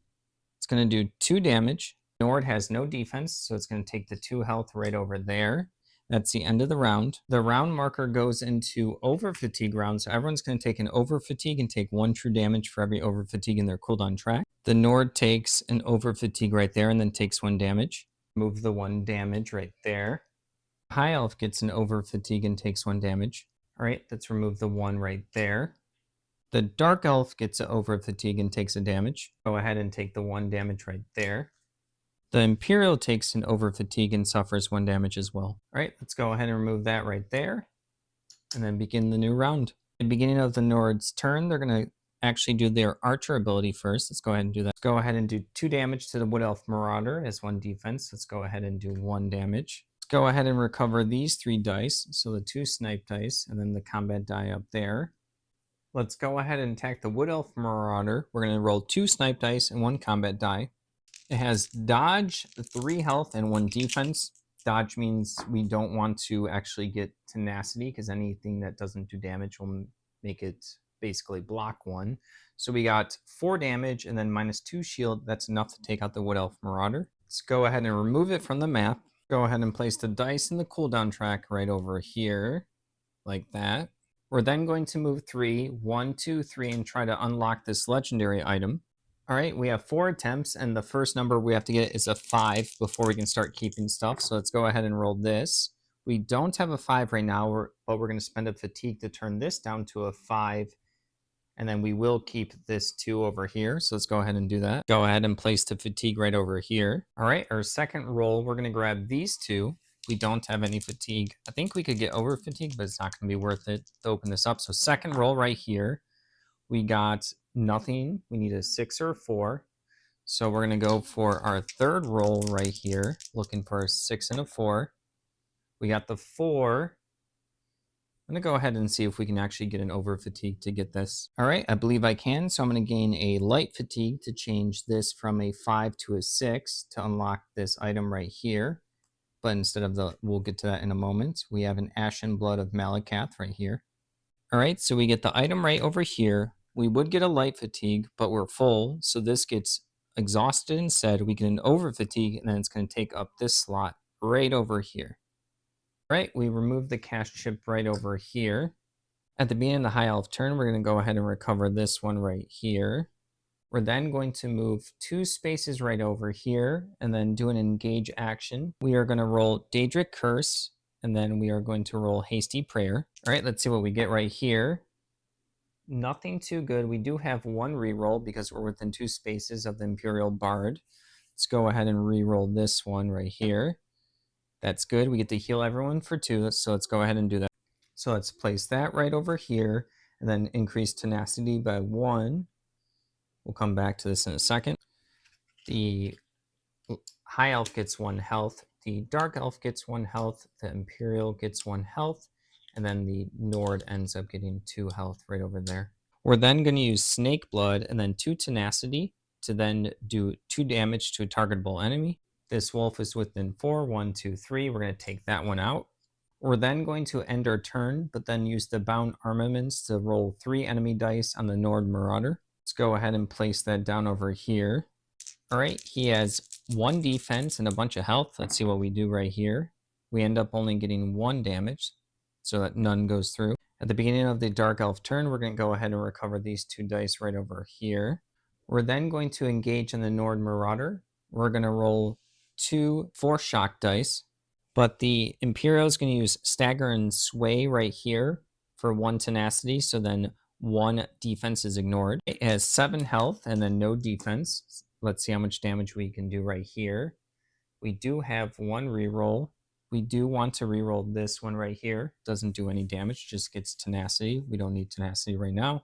It's going to do 2 damage. Nord has no defense, so it's going to take the 2 health right over there. That's the end of the round. The round marker goes into over fatigue round, so everyone's going to take an over fatigue and take 1 true damage for every over fatigue in their cooldown track. The Nord takes an over fatigue right there and then takes 1 damage. Move the 1 damage right there. High Elf gets an over fatigue and takes 1 damage. All right, let's remove the 1 right there. The Dark Elf gets an over fatigue and takes a damage. Go ahead and take the 1 damage right there. The Imperial takes an over fatigue and suffers 1 damage as well. All right, let's go ahead and remove that right there and then begin the new round. At the beginning of the Nord's turn, they're going to actually do their Archer ability first. Let's go ahead and do that. Let's go ahead and do 2 damage to the Wood Elf Marauder as 1 defense. Let's go ahead and do 1 damage. Let's go ahead and recover these 3 dice. So the 2 snipe dice and then the combat die up there. Let's go ahead and attack the Wood Elf Marauder. We're going to roll 2 snipe dice and 1 combat die. It has dodge, 3 health, and 1 defense. Dodge means we don't want to actually get tenacity because anything that doesn't do damage will make it basically block 1. So we got 4 damage and then -2 shield. That's enough to take out the Wood Elf Marauder. Let's go ahead and remove it from the map. Go ahead and place the dice in the cooldown track right over here, like that. We're then going to move 3, 1, 2, 3, and try to unlock this legendary item. All right, we have 4 attempts, and the first number we have to get is a 5 before we can start keeping stuff. So let's go ahead and roll this. We don't have a 5 right now, but we're going to spend a fatigue to turn this down to a 5. And then we will keep this 2 over here. So let's go ahead and do that. Go ahead and place the fatigue right over here. All right, our second roll, we're going to grab these 2. We don't have any fatigue. I think we could get over fatigue, but it's not going to be worth it to open this up. So second roll right here, we got nothing. We need a 6 or a 4. So we're going to go for our third roll right here, looking for a 6 and a 4. We got the 4. I'm going to go ahead and see if we can actually get an over fatigue to get this. All right, I believe I can. So I'm going to gain a light fatigue to change this from a 5 to a 6 to unlock this item right here. But instead of we'll get to that in a moment. We have an Ashen Blood of Malakath right here. All right, so we get the item right over here. We would get a light fatigue, but we're full. So this gets exhausted instead. We get an over fatigue, and then it's going to take up this slot right over here. All right, we remove the cash chip right over here. At the beginning of the high elf turn, we're going to go ahead and recover this one right here. We're then going to move 2 spaces right over here and then do an engage action. We are going to roll Daedric Curse, and then we are going to roll Hasty Prayer. All right, let's see what we get right here. Nothing too good. We do have 1 reroll because we're within 2 spaces of the Imperial Bard. Let's go ahead and reroll this one right here. That's good. We get to heal everyone for 2, so let's go ahead and do that. So let's place that right over here and then increase tenacity by 1. We'll come back to this in a second. The high elf gets 1 health. The dark elf gets 1 health. The Imperial gets 1 health. And then the Nord ends up getting 2 health right over there. We're then going to use Snake Blood and then 2 tenacity to then do 2 damage to a targetable enemy. This wolf is within 4. 1, 2, 3. We're going to take that one out. We're then going to end our turn, but then use the Bound Armaments to roll 3 enemy dice on the Nord Marauder. Let's go ahead and place that down over here. All right, he has 1 defense and a bunch of health. Let's see what we do right here. We end up only getting 1 damage, so that none goes through. At the beginning of the Dark Elf turn, we're going to go ahead and recover these 2 dice right over here. We're then going to engage in the Nord Marauder. We're going to roll 2 Force Shock dice. But the Imperial is going to use Stagger and Sway right here for 1 tenacity, so then 1 defense is ignored. It has 7 health and then no defense. Let's see how much damage we can do right here. We do have 1 reroll. We do want to reroll this one right here. Doesn't do any damage, just gets tenacity. We don't need tenacity right now.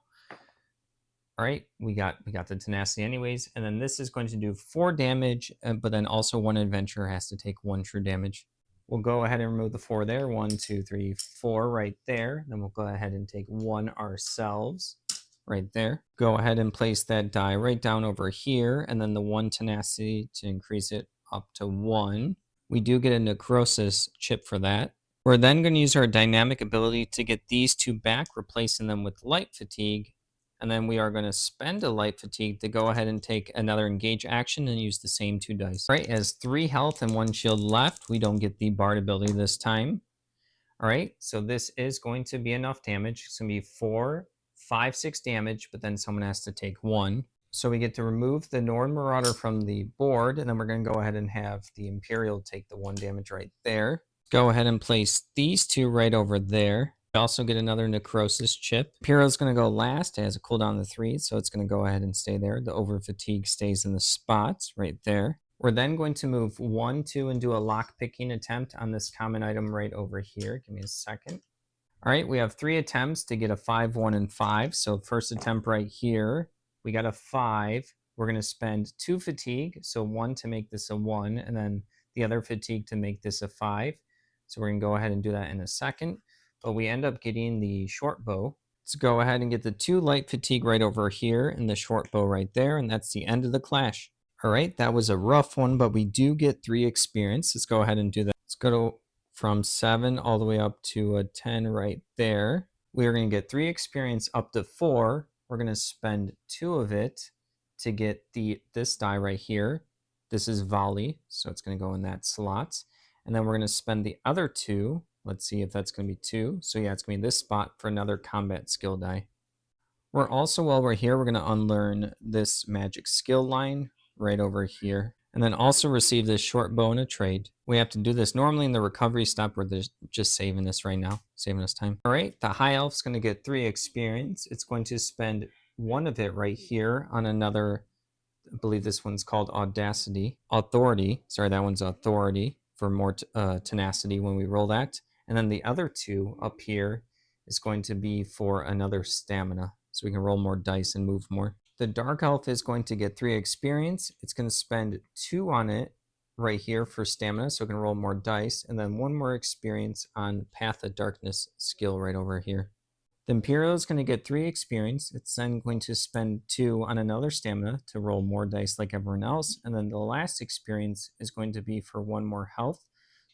All right, we got the tenacity anyways. And then this is going to do 4 damage, but then also 1 adventurer has to take 1 true damage. We'll go ahead and remove the 4 there. 1, 2, 3, 4 right there. Then we'll go ahead and take 1 ourselves right there. Go ahead and place that die right down over here. And then the 1 tenacity to increase it up to 1. We do get a necrosis chip for that. We're then going to use our dynamic ability to get these 2 back, replacing them with light fatigue. And then we are going to spend a light fatigue to go ahead and take another engage action and use the same 2 dice. All right, as 3 health and 1 shield left. We don't get the Bard ability this time. All right, so this is going to be enough damage. It's going to be 4, 5, 6 damage, but then someone has to take 1. So we get to remove the Nord Marauder from the board, and then we're going to go ahead and have the Imperial take the 1 damage right there. Go ahead and place these 2 right over there. We also get another necrosis chip. Imperial is going to go last. It has a cooldown of 3, so it's going to go ahead and stay there. The over fatigue stays in the spots right there. We're then going to move 1, 2, and do a lock picking attempt on this common item right over here. Give me a second. All right, we have 3 attempts to get a 5, 1, and 5. So first attempt right here, we got a 5. We're going to spend 2 fatigue, so 1 to make this a 1, and then the other fatigue to make this a 5. So we're going to go ahead and do that in a second. But we end up getting the short bow. Let's go ahead and get the 2 light fatigue right over here and the short bow right there, and that's the end of the clash. All right, that was a rough one, but we do get 3 experience. Let's go ahead and do that. Let's go to from 7 all the way up to a 10 right there. We are going to get 3 experience up to 4. We're going to spend 2 of it to get this die right here. This is volley, so it's going to go in that slot. And then we're going to spend the other 2. Let's see if that's going to be 2. So yeah, it's going to be this spot for another combat skill die. We're also, while we're here, we're going to unlearn this magic skill line right over here. And then also receive this short bow and a trade. We have to do this normally in the recovery stop. We're just saving this right now, saving us time. All right, the high elf's going to get 3 experience. It's going to spend 1 of it right here on another, I believe this one's called Authority. Sorry, that one's Authority for more tenacity when we roll that. And then the other 2 up here is going to be for another stamina. So we can roll more dice and move more. The Dark Elf is going to get 3 experience. It's going to spend 2 on it right here for stamina, so it can roll more dice, and then 1 more experience on Path of Darkness skill right over here. The Imperial is going to get 3 experience. It's then going to spend 2 on another stamina to roll more dice like everyone else, and then the last experience is going to be for 1 more health.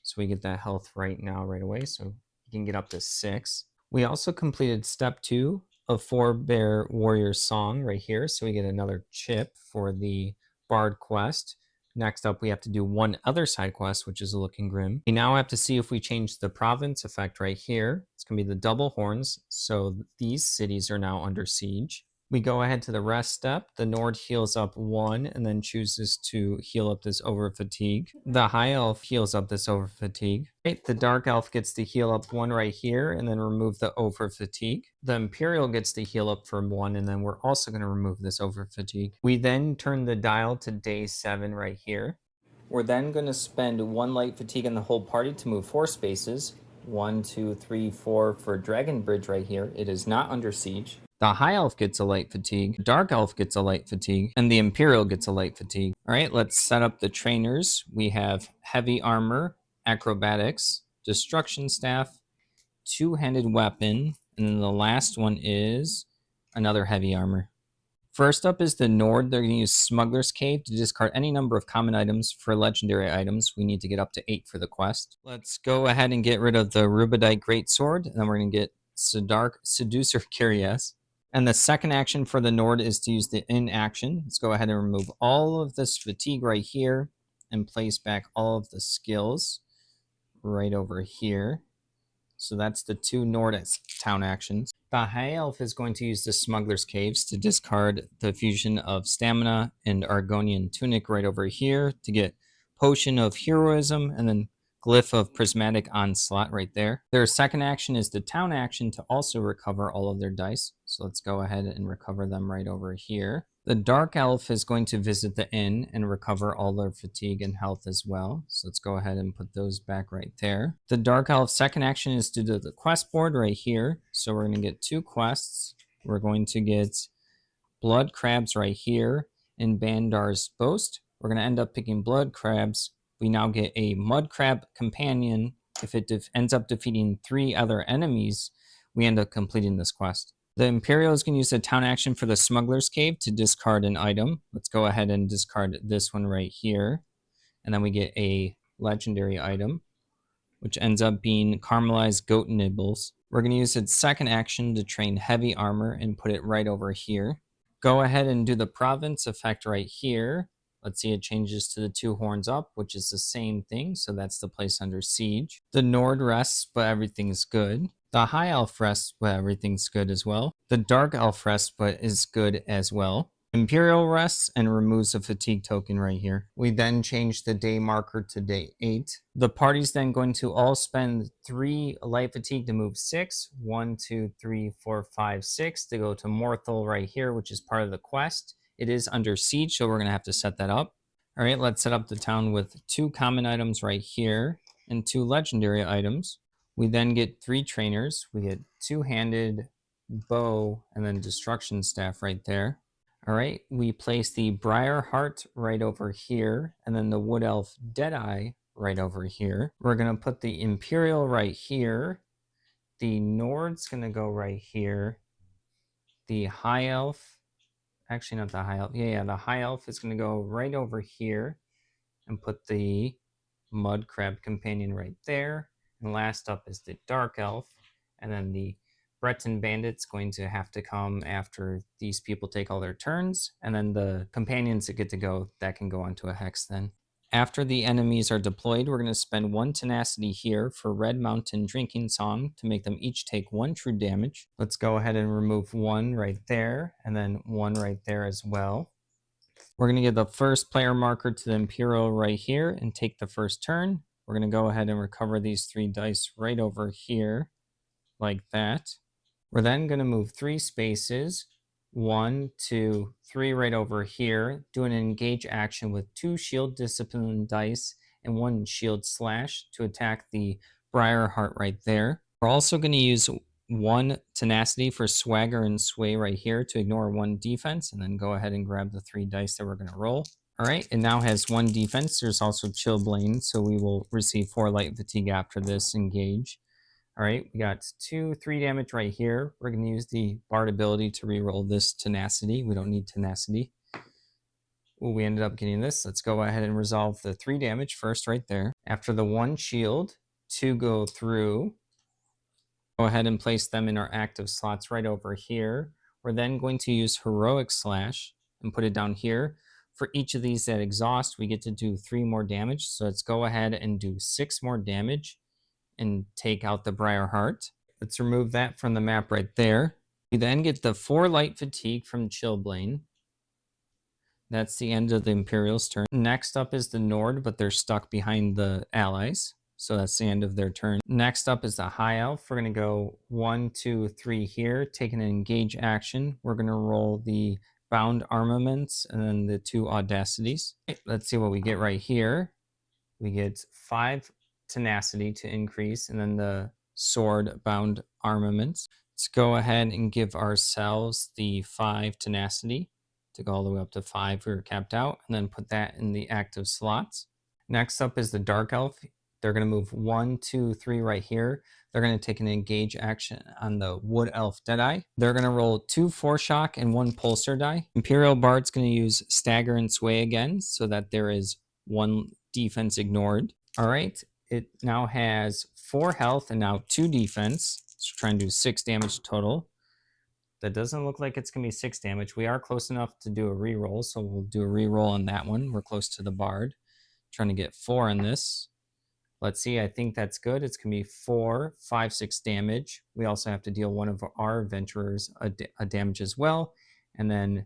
So we get that health right now, right away, so you can get up to 6. We also completed step 2 of 4 Bear Warrior Song right here, so we get another chip for the Bard quest. Next up, we have to do 1 other side quest, which is Looking Grim. We now have to see if we change the province effect right here. It's going to be the double horns, so these cities are now under siege. We go ahead to the rest step. The Nord heals up 1 and then chooses to heal up this over fatigue. The High Elf heals up this over fatigue. Right, the Dark Elf gets to heal up 1 right here and then remove the over fatigue. The Imperial gets to heal up for 1 and then we're also going to remove this over fatigue. We then turn the dial to day 7 right here. We're then going to spend 1 light fatigue on the whole party to move 4 spaces. 1, 2, 3, 4 for Dragon Bridge right here. It is not under siege. The High Elf gets a light fatigue, Dark Elf gets a light fatigue, and the Imperial gets a light fatigue. All right, let's set up the trainers. We have Heavy Armor, Acrobatics, Destruction Staff, Two-Handed Weapon, and then the last one is another Heavy Armor. First up is the Nord. They're going to use Smuggler's Cave to discard any number of common items. For legendary items, we need to get up to 8 for the quest. Let's go ahead and get rid of the Rubedite Greatsword, and then we're going to get Seducer Curious. And the second action for the Nord is to use the inaction. Let's go ahead and remove all of this fatigue right here and place back all of the skills right over here. So that's the 2 Nord town actions. The High Elf is going to use the Smuggler's Caves to discard the fusion of Stamina and Argonian Tunic right over here to get Potion of Heroism and then Glyph of Prismatic Onslaught right there. Their second action is the town action to also recover all of their dice. So let's go ahead and recover them right over here. The Dark Elf is going to visit the inn and recover all their fatigue and health as well. So let's go ahead and put those back right there. The Dark Elf's second action is to do the quest board right here. So we're going to get 2 quests. We're going to get Blood Crabs right here in Bandar's Boast. We're going to end up picking Blood Crabs. We now get a Mud Crab companion. If it ends up defeating 3 other enemies, we end up completing this quest. The Imperial is going to use the town action for the Smuggler's Cave to discard an item. Let's go ahead and discard this one right here. And then we get a legendary item, which ends up being Caramelized Goat Nibbles. We're going to use its second action to train Heavy Armor and put it right over here. Go ahead and do the province effect right here. Let's see, it changes to the 2 horns up, which is the same thing. So that's the place under siege. The Nord rests, but everything's good. The High Elf rests, but everything's good as well. The Dark Elf rests, but is good as well. Imperial rests and removes a fatigue token right here. We then change the day marker to day 8. The party's then going to all spend 3 light fatigue to move 6. 1, 2, 3, 4, 5, 6 to go to Morthal right here, which is part of the quest. It is under siege, so we're going to have to set that up. All right, let's set up the town with 2 common items right here and 2 legendary items. We then get 3 trainers. We get Two-Handed Bow and then Destruction Staff right there. All right, we place the Briar Heart right over here and then the Wood Elf Deadeye right over here. We're going to put the Imperial right here. The Nord's going to go right here. The High Elf, actually not the High Elf. Yeah, the High Elf is going to go right over here and put the Mud Crab Companion right there. And last up is the Dark Elf. And then the Breton Bandit's going to have to come after these people take all their turns. And then the companions that get to go, that can go onto a hex then. After the enemies are deployed, we're going to spend 1 tenacity here for Red Mountain Drinking Song to make them each take 1 true damage. Let's go ahead and remove 1 right there, and then 1 right there as well. We're going to give the first player marker to the Imperial right here and take the first turn. We're going to go ahead and recover these 3 dice right over here, like that. We're then going to move 3 spaces, 1, 2, 3 right over here, do an engage action with 2 shield discipline dice and 1 shield slash to attack the Briarheart right there. We're also going to use 1 tenacity for swagger and sway right here to ignore 1 defense, and then go ahead and grab the 3 dice that we're going to roll. All right, it now has 1 defense. There's also Chillblain, so we will receive 4 light fatigue after this engage. All right, we got 2, 3 damage right here. We're going to use the Bard ability to reroll this tenacity. We don't need tenacity. Ooh, we ended up getting this. Let's go ahead and resolve the 3 damage first right there. After the 1 shield, 2 go through. Go ahead and place them in our active slots right over here. We're then going to use Heroic Slash and put it down here. For each of these that exhaust, we get to do 3 more damage. So let's go ahead and do 6 more damage and take out the Briarheart. Let's remove that from the map right there. We then get the 4 light fatigue from Chillblain. That's the end of the Imperial's turn. Next up is the Nord, but they're stuck behind the allies. So that's the end of their turn. Next up is the High Elf. We're going to go 1, 2, 3 here, taking an engage action. We're going to roll the Bound Armaments and then the 2 Audacities. Okay, let's see what we get right here. We get 5 tenacity to increase, and then the sword bound armaments. Let's go ahead and give ourselves the 5 tenacity to go all the way up to 5. We were capped out, and then put that in the active slots. Next up is the Dark Elf. They're going to move 1, 2, 3 right here. They're going to take an engage action on the Wood Elf Deadeye. They're going to roll 2 Foreshock and 1 Pulsar die. Imperial Bard's going to use Stagger and Sway again, so that there is 1 defense ignored. All right, it now has 4 health and now 2 defense. Let's try and do 6 damage total. That doesn't look like it's going to be 6 damage. We are close enough to do a reroll, so we'll do a reroll on that one. We're close to the Bard. Trying to get 4 on this. Let's see, I think that's good. It's going to be 4, 5, 6 damage. We also have to deal one of our adventurers a damage as well. And then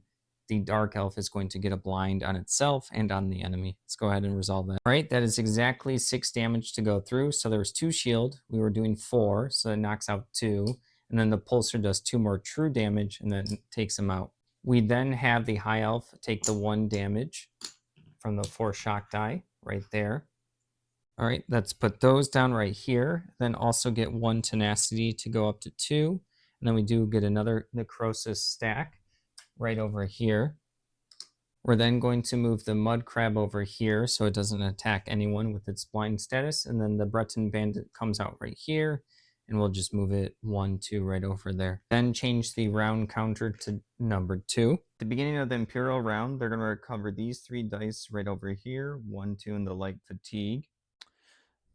the Dark Elf is going to get a blind on itself and on the enemy. Let's go ahead and resolve that. All right, that is exactly 6 damage to go through. So there was 2 shield. We were doing 4, so it knocks out 2. And then the Pulsar does 2 more true damage and then takes him out. We then have the High Elf take the 1 damage from the 4 shock die right there. All right, let's put those down right here. Then also get 1 tenacity to go up to 2. And then we do get another necrosis stack right over here. We're then going to move the Mud Crab over here so it doesn't attack anyone with its blind status. And then the Breton Bandit comes out right here, and we'll just move it 1, 2 right over there. Then change the round counter to number 2. At the beginning of the Imperial round, they're going to recover these 3 dice right over here, 1, 2 in the light fatigue.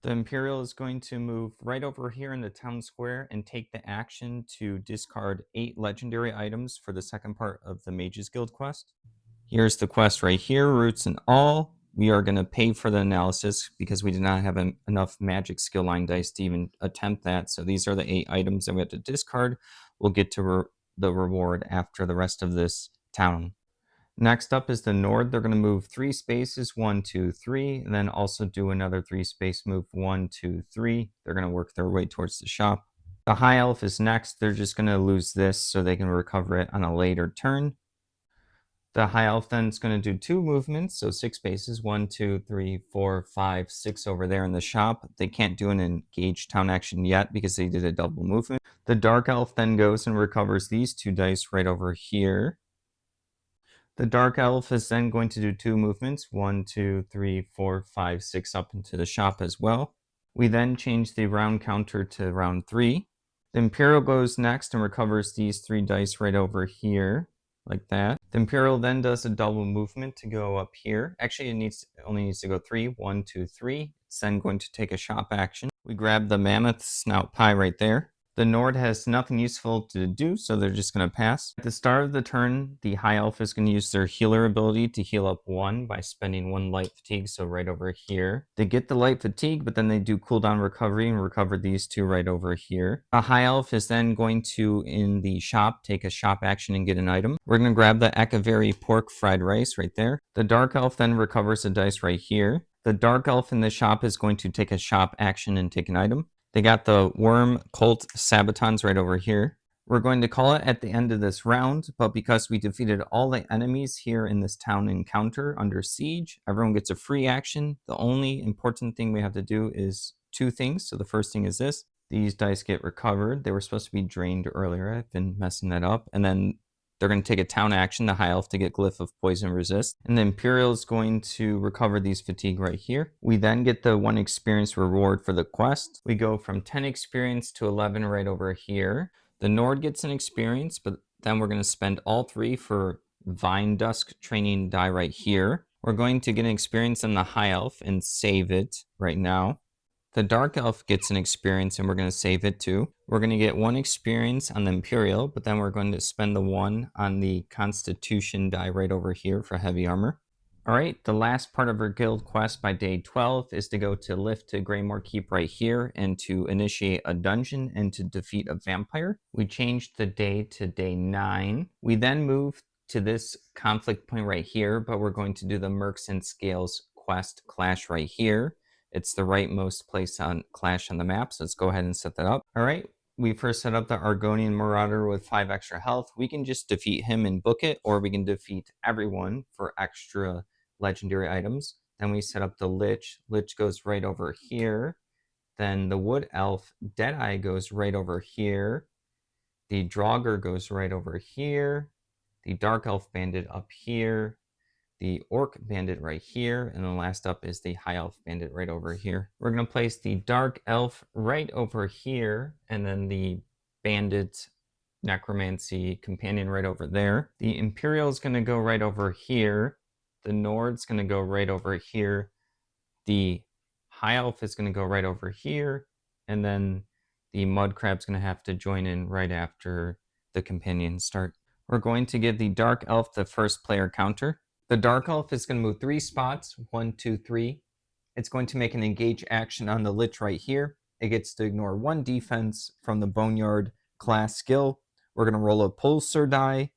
The Imperial is going to move right over here in the town square and take the action to discard 8 legendary items for the second part of the Mages Guild quest. Here's the quest right here, Roots and All. We are going to pay for the analysis because we did not have enough magic skill line dice to even attempt that. So these are the 8 items that we have to discard. We'll get to the reward after the rest of this town. Next up is the Nord. They're going to move 3 spaces, 1, 2, 3, and then also do another 3 space move, 1, 2, 3. They're going to work their way towards the shop. The High Elf is next. They're just going to lose this so they can recover it on a later turn. The High Elf then is going to do 2 movements, so 6 spaces, 1, 2, 3, 4, 5, 6 over there in the shop. They can't do an engage town action yet because they did a double movement. The Dark Elf then goes and recovers these 2 dice right over here. The Dark Elf is then going to do 2 movements, 1, 2, 3, 4, 5, 6 up into the shop as well. We then change the round counter to round 3. The Imperial goes next and recovers these 3 dice right over here, like that. The Imperial then does a double movement to go up here. Actually, it only needs to go 3, 1, 2, 3. It's then going to take a shop action. We grab the Mammoth Snout Pie right there. The Nord has nothing useful to do, so they're just going to pass. At the start of the turn, the High Elf is going to use their healer ability to heal up 1 by spending 1 light fatigue, so right over here. They get the light fatigue, but then they do cooldown recovery and recover these 2 right over here. The High Elf is then going to, in the shop, take a shop action and get an item. We're going to grab the Akaveri pork fried rice right there. The Dark Elf then recovers a dice right here. The Dark Elf in the shop is going to take a shop action and take an item. They got the Worm Cult Sabatons right over here. We're going to call it at the end of this round, but because we defeated all the enemies here in this town encounter under siege, everyone gets a free action. The only important thing we have to do is 2 things. So the first thing is this. These dice get recovered. They were supposed to be drained earlier. I've been messing that up. And then they're going to take a town action, the High Elf, to get Glyph of Poison Resist. And the Imperial is going to recover these fatigue right here. We then get the 1 experience reward for the quest. We go from 10 experience to 11 right over here. The Nord gets an experience, but then we're going to spend all 3 for Vine Dusk training die right here. We're going to get an experience on the High Elf and save it right now. The Dark Elf gets an experience and we're going to save it too. We're going to get 1 experience on the Imperial, but then we're going to spend the 1 on the Constitution die right over here for heavy armor. Alright, the last part of our guild quest by day 12 is to go to Lift to Greymore Keep right here and to initiate a dungeon and to defeat a vampire. We changed the day to day 9. We then move to this conflict point right here, but we're going to do the Mercs and Scales quest clash right here. It's the rightmost place on Clash on the map, so let's go ahead and set that up. All right, we first set up the Argonian Marauder with 5 extra health. We can just defeat him and book it, or we can defeat everyone for extra legendary items. Then we set up the Lich. Lich goes right over here. Then the Wood Elf, Deadeye, goes right over here. The Draugr goes right over here. The Dark Elf Bandit up here. The Orc Bandit right here, and then last up is the High Elf Bandit right over here. We're going to place the Dark Elf right over here, and then the Bandit Necromancy Companion right over there. The Imperial is going to go right over here. The Nord's going to go right over here. The High Elf is going to go right over here, and then the Mud Crab's going to have to join in right after the Companions start. We're going to give the Dark Elf the first player counter. The Dark Elf is going to move 3 spots, 1, 2, 3. It's going to make an engage action on the Lich right here. It gets to ignore 1 defense from the Boneyard class skill. We're going to roll a Pulsar die,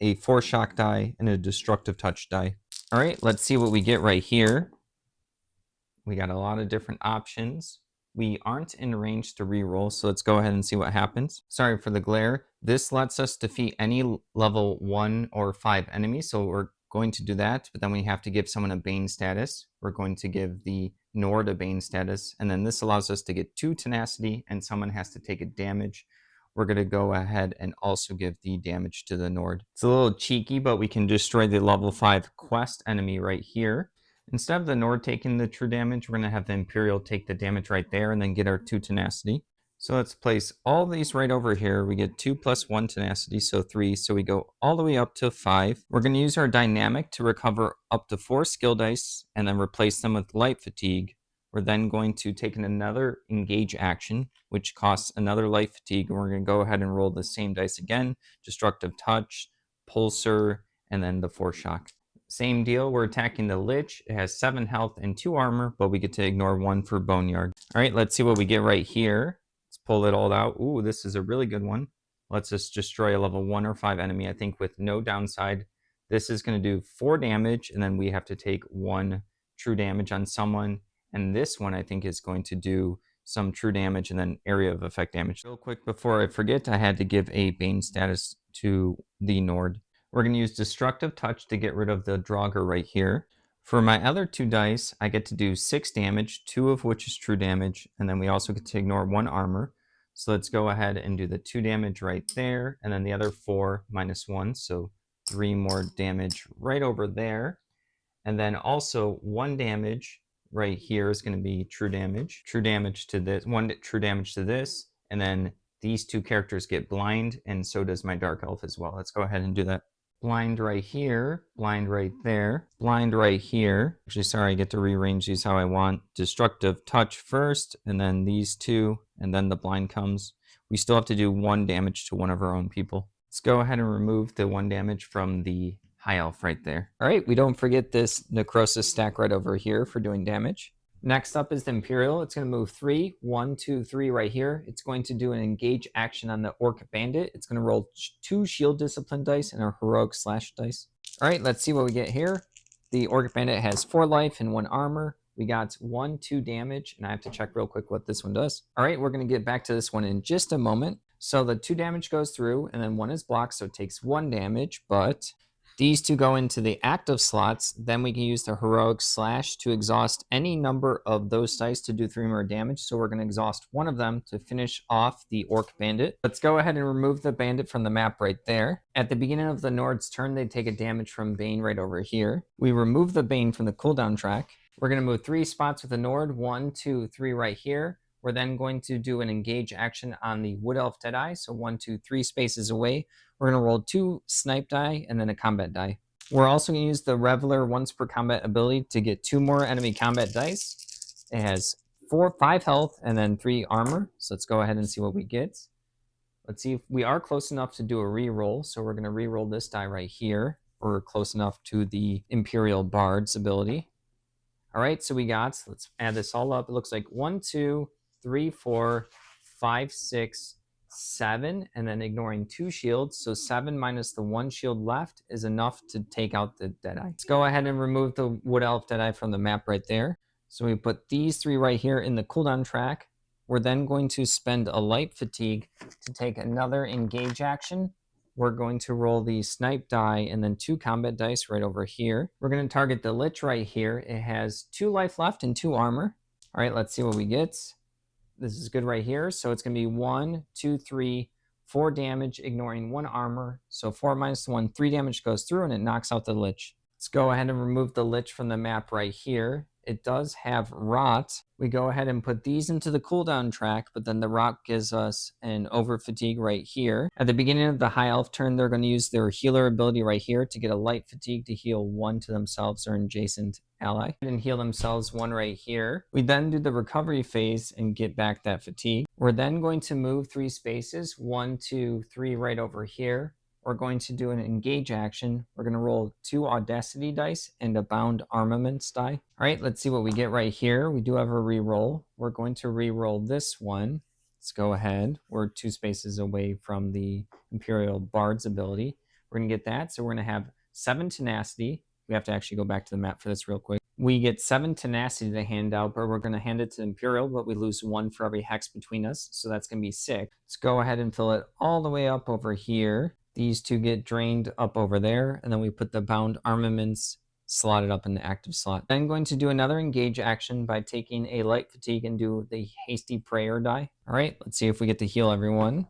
a Foreshock die, and a Destructive Touch die. All right, let's see what we get right here. We got a lot of different options. We aren't in range to reroll, so let's go ahead and see what happens. Sorry for the glare. This lets us defeat any level 1 or 5 enemies, so we're going to do that, but then we have to give someone a Bane status. We're going to give the Nord a Bane status, and then this allows us to get 2 tenacity, and someone has to take a damage. We're going to go ahead and also give the damage to the Nord. It's a little cheeky, but we can destroy the level 5 quest enemy right here. Instead of the Nord taking the true damage, we're going to have the Imperial take the damage right there and then get our 2 tenacity. So let's place all these right over here. We get 2 plus 1 tenacity, so 3. So we go all the way up to 5. We're going to use our dynamic to recover up to 4 skill dice and then replace them with light fatigue. We're then going to take another engage action, which costs another light fatigue. And we're going to go ahead and roll the same dice again. Destructive Touch, Pulsar, and then the Foreshock. Same deal, we're attacking the Lich. It has 7 health and 2 armor, but we get to ignore 1 for Boneyard. All right, let's see what we get right here. Let's pull it all out. Ooh, this is a really good one. Lets us destroy a level 1 or 5 enemy, I think, with no downside. This is going to do 4 damage, and then we have to take 1 true damage on someone. And this one, I think, is going to do some true damage and then area of effect damage. Real quick, before I forget, I had to give a Bane status to the Nord. We're going to use Destructive Touch to get rid of the Draugr right here. For my other 2 dice, I get to do 6 damage, 2 of which is true damage, and then we also get to ignore 1 armor. So let's go ahead and do the 2 damage right there, and then the other 4 minus 1, so 3 more damage right over there. And then also 1 damage right here is going to be true damage to this, 1 true damage to this, and then these 2 characters get blind, and so does my Dark Elf as well. Let's go ahead and do that. Blind right here, blind right there, blind right here. Actually, sorry, I get to rearrange these how I want. Destructive Touch first, and then these 2, and then the blind comes. we still have to do 1 damage to one of our own people. Let's go ahead and remove the 1 damage from the high elf right there. All right, we don't forget this necrosis stack right over here for doing damage. Next up is the Imperial. It's going to move 3, 1, 2, 3 right here. It's going to do an engage action on the Orc Bandit. It's going to roll 2 shield discipline dice and a heroic slash dice. All right, let's see what we get here. The Orc Bandit has 4 life and 1 armor. We got 1, 2 damage, and I have to check real quick what this one does. All right, we're going to get back to this one in just a moment. So the 2 damage goes through, and then 1 is blocked, so it takes 1 damage, but these 2 go into the active slots. Then we can use the heroic slash to exhaust any number of those dice to do 3 more damage. So we're going to exhaust 1 of them to finish off the Orc Bandit. Let's go ahead and remove the bandit from the map right there. At the beginning of the Nord's turn, they take a damage from Bane right over here. We remove the Bane from the cooldown track. We're going to move 3 spots with the Nord, 1, 2, 3 right here. We're then going to do an engage action on the Wood Elf Deadeye, so 1, 2, 3 spaces away. We're going to roll 2 snipe die and then a combat die. We're also going to use the Reveler once per combat ability to get 2 more enemy combat dice. It has 5 health and then 3 armor, so let's go ahead and see what we get. Let's see if we are close enough to do a reroll, so we're going to reroll this die right here. We're close enough to the Imperial Bard's ability. All right, so let's add this all up. It looks like 1, 2, 3, 4, 5, 6, 7, and then ignoring 2 shields. So 7 minus the 1 shield left is enough to take out the Deadeye. Let's go ahead and remove the Wood Elf Deadeye from the map right there. So we put these 3 right here in the cooldown track. We're then going to spend a light fatigue to take another engage action. We're going to roll the snipe die and then 2 combat dice right over here. We're going to target the Lich right here. It has 2 life left and 2 armor. All right, let's see what we get. This is good right here. So it's going to be 1, 2, 3, 4 damage, ignoring 1 armor. So 4 minus 1, 3 damage goes through and it knocks out the Lich. Let's go ahead and remove the Lich from the map right here. It does have Rot. We go ahead and put these into the cooldown track, but then the Rot gives us an over fatigue right here. At the beginning of the high elf turn, they're going to use their healer ability right here to get a light fatigue to heal 1 to themselves or an adjacent ally, and heal themselves 1 right here. We then do the recovery phase and get back that fatigue. We're then going to move 3 spaces, 1, 2, 3 right over here. We're going to do an engage action. We're going to roll 2 audacity dice and a bound armaments die. All right, let's see what we get right here. We do have a reroll. We're going to reroll this one. Let's go ahead. We're 2 spaces away from the Imperial Bard's ability. We're going to get that. So we're going to have 7 tenacity. We have to actually go back to the map for this real quick. We get 7 tenacity to hand out, but we're going to hand it to Imperial, but we lose 1 for every hex between us. So that's going to be 6. Let's go ahead and fill it all the way up over here. These 2 get drained up over there, and then we put the bound armaments slotted up in the active slot. Then going to do another engage action by taking a light fatigue and do the hasty prayer die. All right, let's see if we get to heal everyone.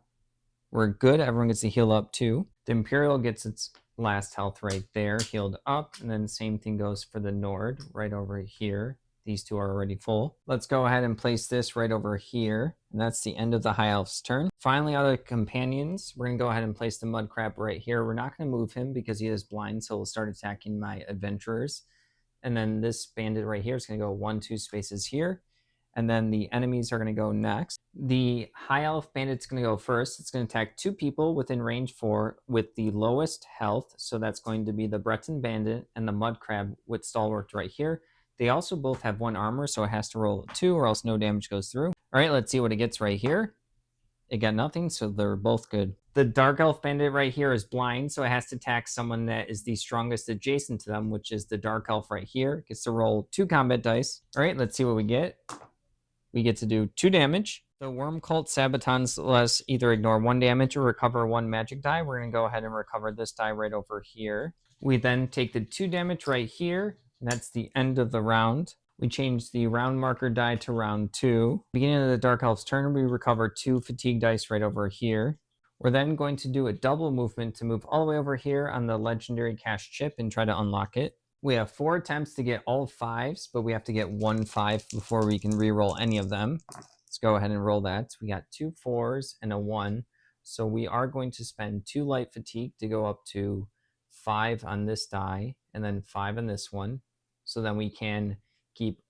We're good. Everyone gets to heal up too. The Imperial gets its last health right there, healed up, and then the same thing goes for the Nord right over here. These 2 are already full. Let's go ahead and place this right over here. And that's the end of the High Elf's turn. Finally, out of the companions, we're going to go ahead and place the Mud Crab right here. We're not going to move him because he is blind, so he'll start attacking my adventurers. And then this bandit right here is going to go 1, 2 spaces here. And then the enemies are going to go next. The High Elf Bandit's going to go first. It's going to attack 2 people within range 4 with the lowest health. So that's going to be the Breton Bandit and the Mud Crab with Stalwart right here. They also both have 1 armor, so it has to roll 2 or else no damage goes through. All right, let's see what it gets right here. It got nothing, so they're both good. The Dark Elf Bandit right here is blind, so it has to attack someone that is the strongest adjacent to them, which is the Dark Elf right here. It gets to roll 2 combat dice. All right, let's see what we get. We get to do 2 damage. The Worm Cult Sabatons let us either ignore 1 damage or recover 1 magic die. We're going to go ahead and recover this die right over here. We then take the 2 damage right here. And that's the end of the round. We change the round marker die to round 2. Beginning of the Dark Elf's turn, we recover 2 fatigue dice right over here. We're then going to do a double movement to move all the way over here on the legendary cash chip and try to unlock it. We have 4 attempts to get all 5s, but we have to get 1 5 before we can re-roll any of them. Let's go ahead and roll that. We got 2 4s and a 1. So we are going to spend 2 light fatigue to go up to 5 on this die and then 5 on this one. So then we can keep,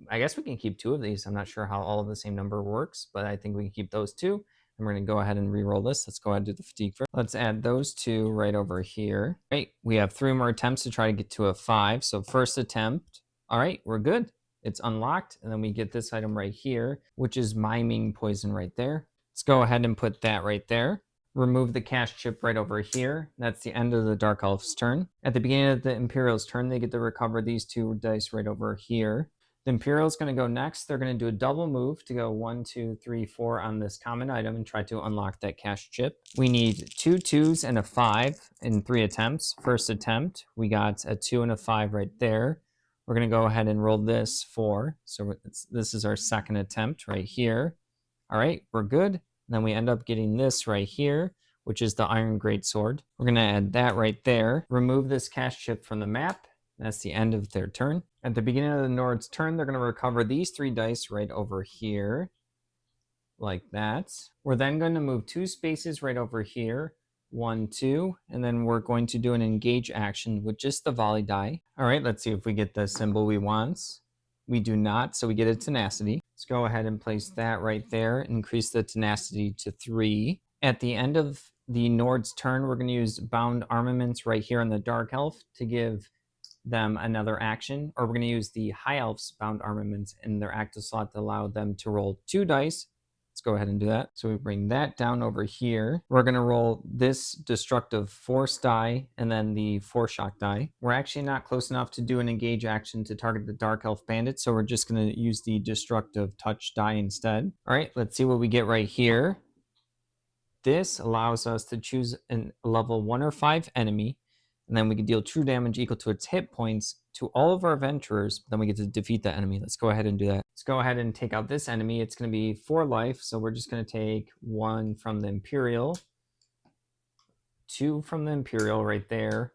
I guess we can keep 2 of these. I'm not sure how all of the same number works, but I think we can keep those 2. And we're going to go ahead and re-roll this. Let's go ahead and do the fatigue first. Let's add those two right over here. Great. We have 3 more attempts to try to get to a 5. So first attempt. All right, we're good. It's unlocked. And then we get this item right here, which is miming poison right there. Let's go ahead and put that right there. Remove the cash chip right over here. That's the end of the Dark Elf's turn. At the beginning of the Imperial's turn, they get to recover these 2 dice right over here. The Imperial's going to go next. They're going to do a double move to go 1, 2, 3, 4 on this common item and try to unlock that cash chip. We need 2 2s and a 5 in 3 attempts. First attempt, we got a 2 and a 5 right there. We're going to go ahead and roll this 4. So this is our second attempt right here. All right, we're good. And then we end up getting this right here, which is the Iron Greatsword. We're going to add that right there. Remove this cash chip from the map. That's the end of their turn. At the beginning of the Nord's turn, they're going to recover these 3 dice right over here, like that. We're then going to move 2 spaces right over here, 1, 2, and then we're going to do an engage action with just the volley die. All right, let's see if we get the symbol we want. We do not, so we get a tenacity. Let's go ahead and place that right there, increase the tenacity to 3. At the end of the Nord's turn, we're going to use bound armaments right here on the Dark Elf to give them another action, or we're going to use the High Elf's bound armaments in their active slot to allow them to roll 2 dice. Let's go ahead and do that. So we bring that down over here. We're going to roll this destructive force die and then the force shock die. We're actually not close enough to do an engage action to target the Dark Elf Bandit, so we're just going to use the destructive touch die instead. All right, let's see what we get right here. This allows us to choose a level 1 or 5 enemy, and then we can deal true damage equal to its hit points to all of our adventurers, but then we get to defeat that enemy. Let's go ahead and do that. Let's go ahead and take out this enemy. It's going to be 4 life, so we're just going to take 1 from the Imperial, 2 from the Imperial right there,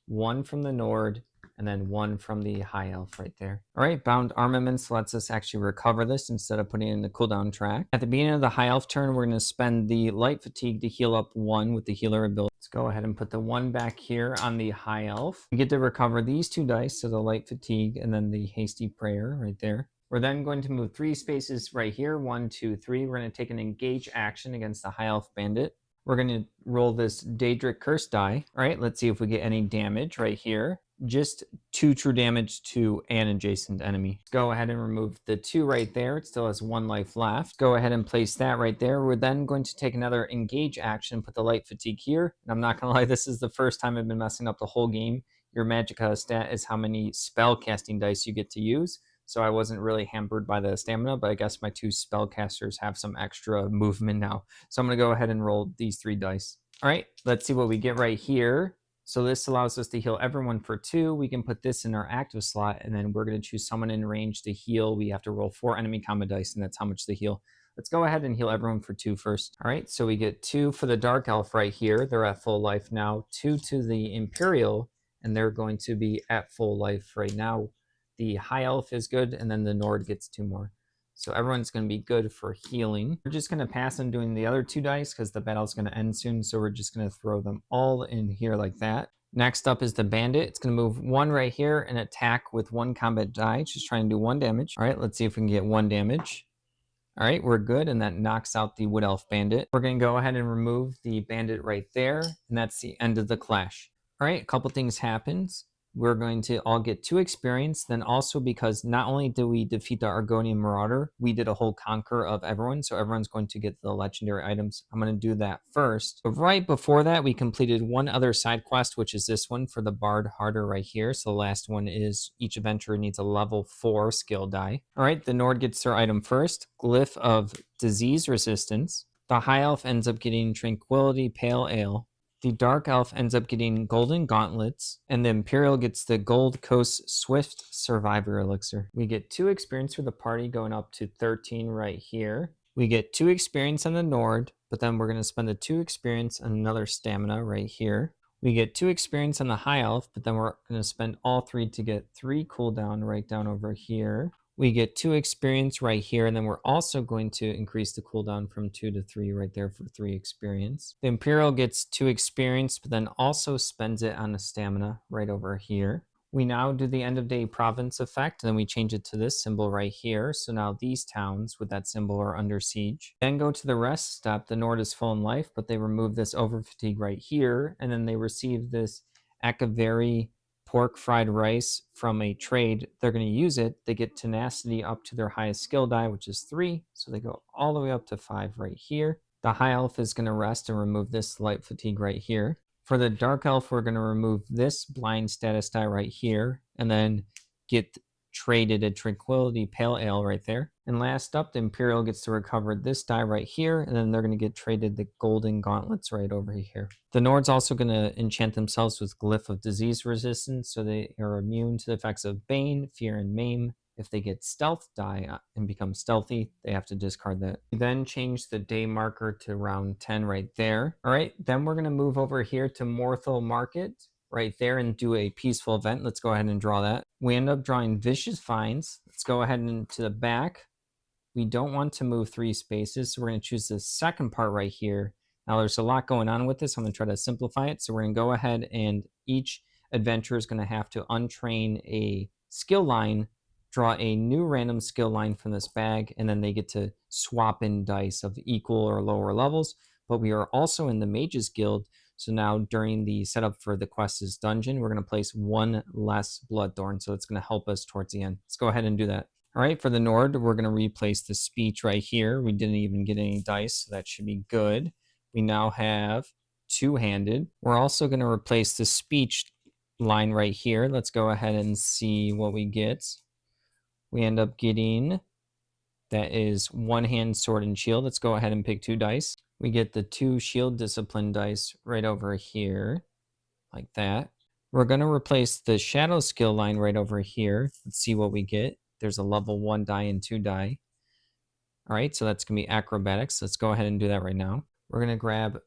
1 from the Nord, and then 1 from the High Elf right there. All right, bound armaments lets us actually recover this instead of putting it in the cooldown track. At the beginning of the High Elf turn, we're going to spend the light fatigue to heal up 1 with the healer ability. Let's go ahead and put the 1 back here on the High Elf. We get to recover these 2 dice, so the light fatigue and then the hasty prayer right there. We're then going to move 3 spaces right here, 1, 2, 3. We're going to take an engage action against the High Elf Bandit. We're going to roll this Daedric Curse die. All right, let's see if we get any damage right here. Just 2 true damage to an adjacent enemy. Go ahead and remove the 2 right there. It still has 1 life left. Go ahead and place that right there. We're then going to take another engage action, put the light fatigue here. And I'm not going to lie, this is the first time I've been messing up the whole game. Your Magicka stat is how many spell casting dice you get to use. So I wasn't really hampered by the stamina, but I guess my 2 spellcasters have some extra movement now. So I'm going to go ahead and roll these 3 dice. All right, let's see what we get right here. So this allows us to heal everyone for 2. We can put this in our active slot, and then we're going to choose someone in range to heal. We have to roll 4 enemy combat dice, and that's how much they heal. Let's go ahead and heal everyone for 2 first. All right, so we get 2 for the Dark Elf right here. They're at full life now. 2 to the Imperial, and they're going to be at full life right now. The High Elf is good, and then the Nord gets 2 more. So everyone's going to be good for healing. We're just going to pass on doing the other 2 dice because the battle's going to end soon. So we're just going to throw them all in here like that. Next up is the Bandit. It's going to move 1 right here and attack with 1 combat die. Just trying to do 1 damage. All right, let's see if we can get 1 damage. All right, we're good, and that knocks out the Wood Elf Bandit. We're going to go ahead and remove the Bandit right there, and that's the end of the clash. All right, a couple things happens. We're going to all get 2 experience. Then also because not only did we defeat the Argonian Marauder, we did a whole conquer of everyone. So everyone's going to get the legendary items. I'm going to do that first. But right before that, we completed 1 other side quest, which is this one for the Bard Harder right here. So the last one is each adventurer needs a level 4 skill die. All right, the Nord gets their item first. Glyph of Disease Resistance. The High Elf ends up getting Tranquility Pale Ale. The Dark Elf ends up getting Golden Gauntlets, and the Imperial gets the Gold Coast Swift Survivor Elixir. We get 2 experience for the party going up to 13 right here. We get 2 experience on the Nord, but then we're going to spend the 2 experience on another stamina right here. We get 2 experience on the High Elf, but then we're going to spend all 3 to get 3 cooldown right down over here. We get 2 experience right here, and then we're also going to increase the cooldown from 2 to 3 right there for 3 experience. The Imperial gets 2 experience, but then also spends it on a stamina right over here. We now do the end of day province effect, and then we change it to this symbol right here. So now these towns with that symbol are under siege. Then go to the rest step. The Nord is full in life, but they remove this over fatigue right here, and then they receive this Akaveri pork fried rice from a trade. They're going to use it. They get tenacity up to their highest skill die, which is 3. So they go all the way up to 5 right here. The high elf is going to rest and remove this light fatigue right here. For the dark elf, we're going to remove this blind status die right here, and then get traded a tranquility pale ale right there. And last up, the Imperial gets to recover this die right here, and then they're going to get traded the golden gauntlets right over here. The Nord's also going to enchant themselves with Glyph of Disease Resistance, so they are immune to the effects of Bane, Fear, and Maim. If they get stealth die and become stealthy, they have to discard that. We then change the day marker to round 10 right there. All right, then we're going to move over here to Morthal Market right there and do a peaceful event. Let's go ahead and draw that. We end up drawing Vicious Fines. Let's go ahead and to the back. We don't want to move 3 spaces, so we're going to choose the second part right here. Now there's a lot going on with this. I'm going to try to simplify it. So we're going to go ahead and each adventurer is going to have to untrain a skill line, draw a new random skill line from this bag, and then they get to swap in dice of equal or lower levels. But we are also in the Mages Guild, so now during the setup for the Quest's dungeon, we're going to place 1 less Bloodthorn, so it's going to help us towards the end. Let's go ahead and do that. All right, for the Nord, we're going to replace the speech right here. We didn't even get any dice, so that should be good. We now have two-handed. We're also going to replace the speech line right here. Let's go ahead and see what we get. We end up getting, that is 1-hand sword and shield. Let's go ahead and pick 2 dice. We get the 2 shield discipline dice right over here, like that. We're going to replace the shadow skill line right over here. Let's see what we get. There's a level 1 die and 2 die. All right, so that's going to be acrobatics. Let's go ahead and do that right now. We're going to grab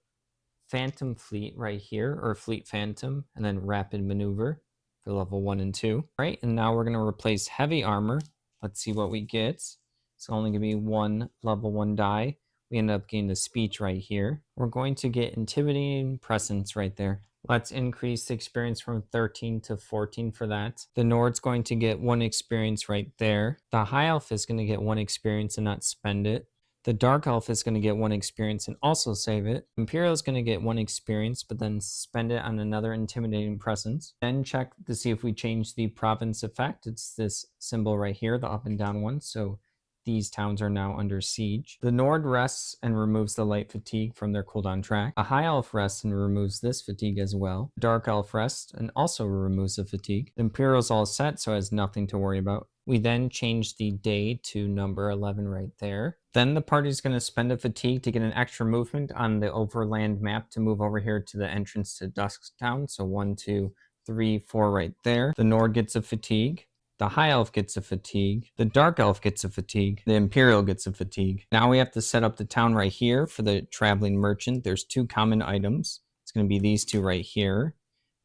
Phantom Fleet right here, or Fleet Phantom, and then Rapid Maneuver for level 1 and 2. All right, and now we're going to replace Heavy Armor. Let's see what we get. It's only going to be 1 level 1 die. We end up getting the speech right here. We're going to get Intimidating Presence right there. Let's increase the experience from 13 to 14 for that. The Nord's going to get 1 experience right there. The High Elf is going to get 1 experience and not spend it. The Dark Elf is going to get 1 experience and also save it. Imperial is going to get 1 experience, but then spend it on another Intimidating Presence. Then check to see if we change the province effect. It's this symbol right here, the up and down one. So these towns are now under siege. The Nord rests and removes the light fatigue from their cooldown track. A High Elf rests and removes this fatigue as well. Dark Elf rests and also removes the fatigue. The Imperial's all set, so it has nothing to worry about. We then change the day to number 11 right there. Then the party's going to spend a fatigue to get an extra movement on the overland map to move over here to the entrance to Dusk Town. So 1, 2, 3, 4 right there. The Nord gets a fatigue. The High Elf gets a fatigue. The Dark Elf gets a fatigue. The Imperial gets a fatigue. Now we have to set up the town right here for the Traveling Merchant. There's 2 common items. It's going to be these 2 right here.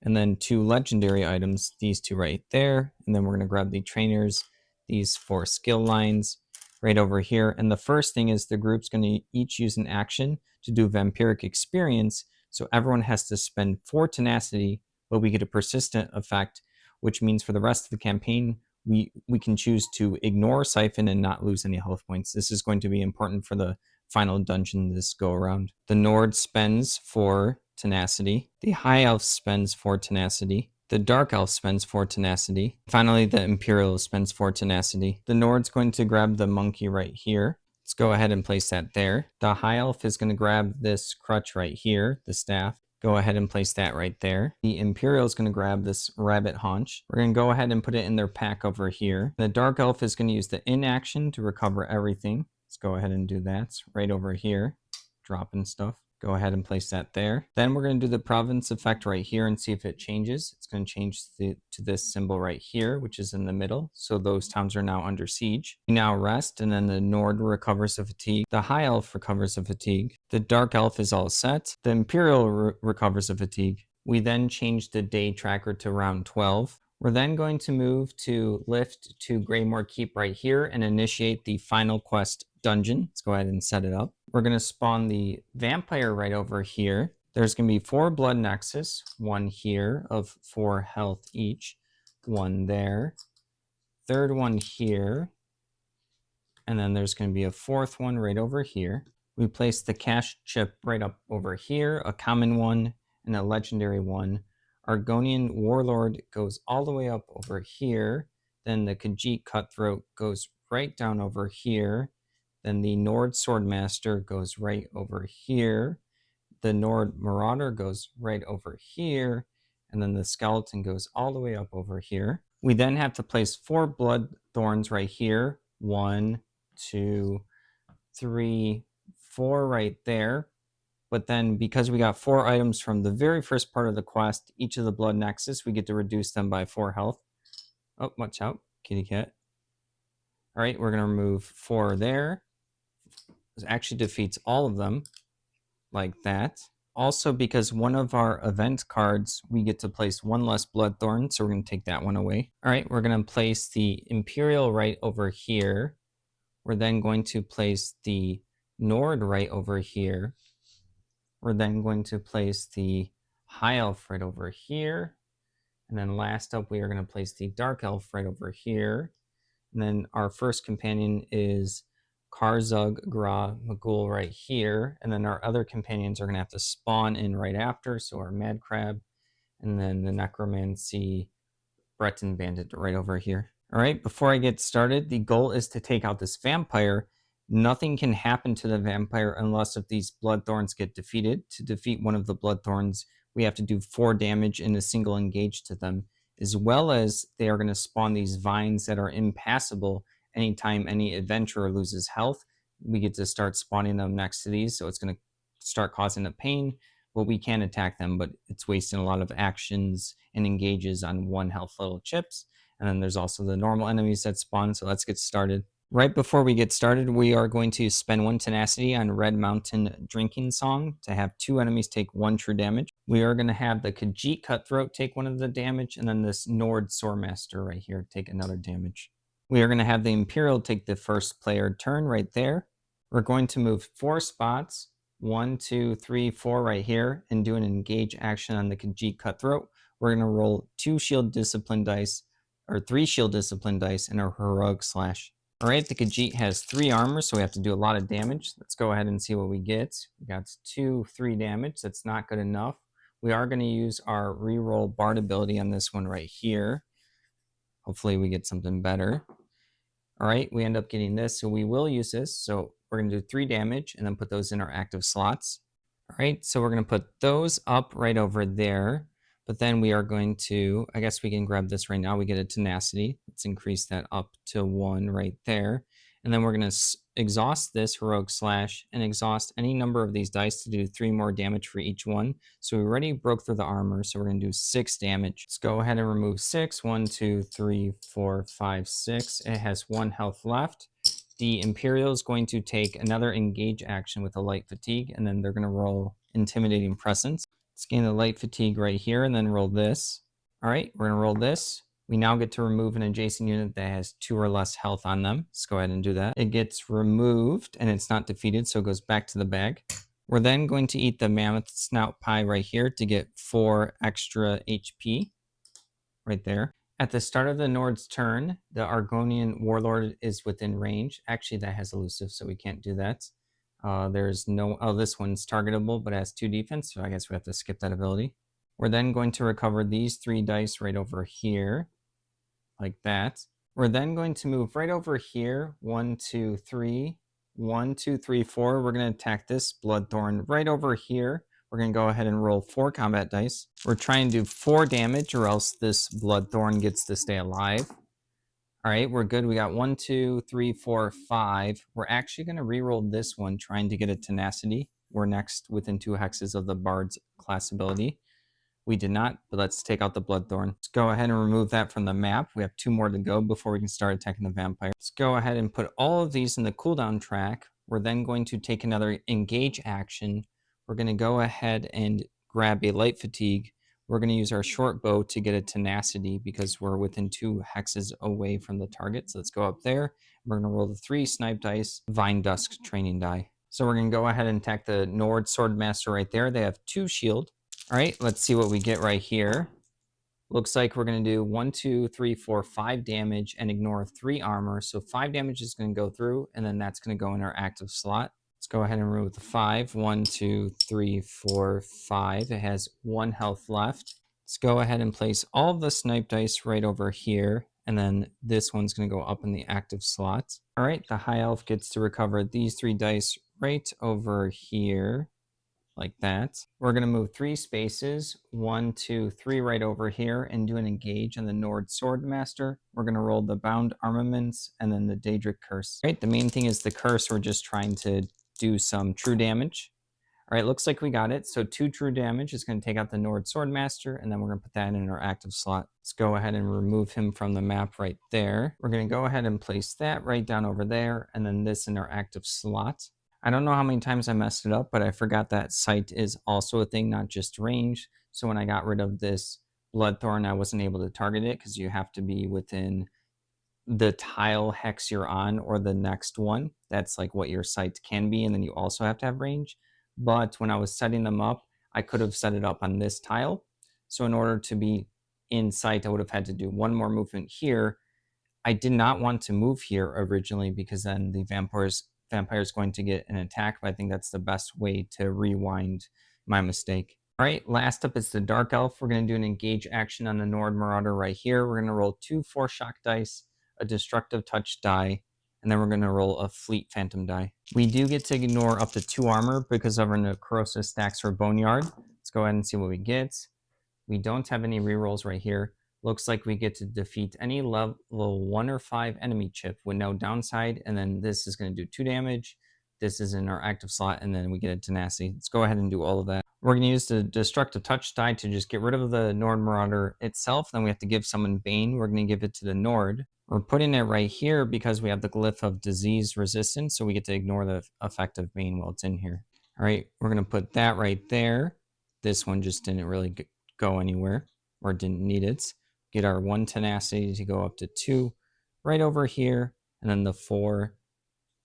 And then 2 legendary items, these 2 right there. And then we're going to grab the trainers, these 4 skill lines right over here. And the first thing is the group's going to each use an action to do vampiric experience. So everyone has to spend 4 tenacity, but we get a persistent effect, which means for the rest of the campaign, we can choose to ignore Siphon and not lose any health points. This is going to be important for the final dungeon this go around. The Nord spends 4 tenacity. The High Elf spends 4 tenacity. The Dark Elf spends 4 tenacity. Finally, the Imperial spends 4 tenacity. The Nord's going to grab the monkey right here. Let's go ahead and place that there. The High Elf is going to grab this crutch right here, the staff. Go ahead and place that right there. The Imperial is going to grab this rabbit haunch. We're going to go ahead and put it in their pack over here. The Dark Elf is going to use the inaction to recover everything. Let's go ahead and do that. It's right over here, dropping stuff. Go ahead and place that there. Then we're going to do the province effect right here and see if it changes. It's going to change to this symbol right here, which is in the middle. So those towns are now under siege. We now rest, and then the Nord recovers the fatigue. The High Elf recovers the fatigue. The Dark Elf is all set. The Imperial recovers the fatigue. We then change the day tracker to round 12. We're then going to move to lift to Greymore Keep right here and initiate the final quest dungeon. Let's go ahead and set it up. We're going to spawn the vampire right over here. There's going to be 4 blood nexus, 1 here of 4 health each. one there, third one here, and then there's going to be a fourth one right over here. We place the cash chip right up over here, a common one and a legendary one. Argonian Warlord goes all the way up over here. Then the Khajiit Cutthroat goes right down over here. Then the Nord Swordmaster goes right over here. The Nord Marauder goes right over here. And then the Skeleton goes all the way up over here. We then have to place 4 Blood Thorns right here. 1, 2, 3, 4 right there. But then because we got 4 items from the very first part of the quest, each of the Blood Nexus, we get to reduce them by 4 health. Oh, watch out, kitty cat. All right, we're going to remove 4 there. This actually defeats all of them like that. Also, because one of our event cards, we get to place 1 less Bloodthorn, so we're going to take that one away. All right, we're going to place the Imperial right over here. We're then going to place the Nord right over here. We're then going to place the High Elf right over here. And then last up, we are going to place the Dark Elf right over here. And then our first companion is Karzug Gra Magul right here. And then our other companions are going to have to spawn in right after. So our Mad Crab, and then the Necromancy Breton Bandit right over here. All right, before I get started, the goal is to take out this vampire. Nothing can happen to the vampire unless if these Bloodthorns get defeated. To defeat one of the Bloodthorns, we have to do 4 damage in a single engage to them, as well as they are going to spawn these vines that are impassable anytime any adventurer loses health. We get to start spawning them next to these, so it's going to start causing a pain. Well, we can attack them, but it's wasting a lot of actions and engages on 1 health little chips. And then there's also the normal enemies that spawn, so let's get started. Right before we get started, we are going to spend 1 tenacity on Red Mountain Drinking Song to have 2 enemies take 1 true damage. We are going to have the Khajiit Cutthroat take 1 of the damage, and then this Nord Swordmaster right here take another damage. We are going to have the Imperial take the first player turn right there. We're going to move 4 spots, 1, 2, 3, 4 right here, and do an engage action on the Khajiit Cutthroat. We're going to roll 2 shield discipline dice, or 3 shield discipline dice, and a heroic slash. All right, the Khajiit has 3 armor, so we have to do a lot of damage. Let's go ahead and see what we get. We got 2, 3 damage. That's not good enough. We are going to use our reroll Bard ability on this one right here. Hopefully we get something better. All right, we end up getting this, so we will use this. So we're going to do 3 damage and then put those in our active slots. All right, so we're going to put those up right over there. But then we are going to, I guess we can grab this right now. We get a tenacity. Let's increase that up to 1 right there. And then we're going to exhaust this heroic slash and exhaust any number of these dice to do 3 more damage for each one. So we already broke through the armor, so we're going to do 6 damage. Let's go ahead and remove 6. 1, 2, 3, 4, 5, 6. It has 1 health left. The Imperial is going to take another engage action with a light fatigue, and then they're going to roll intimidating presence. Let's gain the light fatigue right here and then roll this. All right, we're going to roll this. We now get to remove an adjacent unit that has 2 or less health on them. Let's go ahead and do that. It gets removed and it's not defeated, so it goes back to the bag. We're then going to eat the mammoth snout pie right here to get 4 extra HP right there. At the start of the Nord's turn, the Argonian Warlord is within range. Actually, that has elusive, so we can't do that. There's no, oh, this one's targetable, but has 2 defense, so I guess we have to skip that ability. We're then going to recover these 3 dice right over here, like that. We're then going to move right over here, 1, 2, 3, 1, 2, 3, 4. We're going to attack this Bloodthorn right over here. We're going to go ahead and roll 4 combat dice. We're trying to do 4 damage, or else this Bloodthorn gets to stay alive. All right, we're good. We got 1, 2, 3, 4, 5. We're actually going to re-roll this one, trying to get a tenacity. We're next within 2 hexes of the Bard's class ability. We did not, but let's take out the Bloodthorn. Let's go ahead and remove that from the map. We have 2 more to go before we can start attacking the vampire. Let's go ahead and put all of these in the cooldown track. We're then going to take another engage action. We're going to go ahead and grab a light fatigue. We're going to use our short bow to get a tenacity because we're within 2 hexes away from the target. So let's go up there. We're going to roll the 3 snipe dice, Vine Dusk training die. So we're going to go ahead and attack the Nord Swordmaster right there. They have 2 shield. All right, let's see what we get right here. Looks like we're going to do 1, 2, 3, 4, 5 damage and ignore 3 armor. So 5 damage is going to go through, and then that's going to go in our active slot. Let's go ahead and remove the 5. 1, 2, 3, 4, 5. It has 1 health left. Let's go ahead and place all of the snipe dice right over here, and then this one's going to go up in the active slot. All right, the high elf gets to recover these 3 dice right over here, like that. We're going to move 3 spaces, 1, 2, 3 right over here, and do an engage on the Nord Swordmaster. We're going to roll the Bound Armaments and then the Daedric Curse. All right, the main thing is the curse. We're just trying to do some true damage. All right, looks like we got it. So 2 true damage is going to take out the Nord Swordmaster, and then we're going to put that in our active slot. Let's go ahead and remove him from the map right there. We're going to go ahead and place that right down over there, and then this in our active slot. I don't know how many times I messed it up, but I forgot that sight is also a thing, not just range. So when I got rid of this Bloodthorn, I wasn't able to target it because you have to be within the tile hex you're on or the next one. That's like what your sight can be, and then you also have to have range. But when I was setting them up, I could have set it up on this tile. So in order to be in sight, I would have had to do 1 more movement here. I did not want to move here originally because then the vampire is going to get an attack, but I think that's the best way to rewind my mistake. All right, last up is the Dark Elf. We're going to do an engage action on the Nord Marauder right here. We're going to roll 2 4-shock dice, a destructive touch die, and then we're going to roll a fleet phantom die. We do get to ignore up to 2 armor because of our necrosis stacks for Boneyard. Let's go ahead and see what we get. We don't have any rerolls right here. Looks like we get to defeat any level 1 or 5 enemy chip with no downside, and then this is going to do 2 damage. This is in our active slot, and then we get a tenacity. Let's go ahead and do all of that. We're going to use the destructive touch die to just get rid of the Nord Marauder itself. Then we have to give someone Bane. We're going to give it to the Nord. We're putting it right here because we have the glyph of disease resistance, so we get to ignore the effect of Bane while it's in here. All right, we're going to put that right there. This one just didn't really go anywhere or didn't need it. Get our 1 tenacity to go up to 2 right over here, and then the 4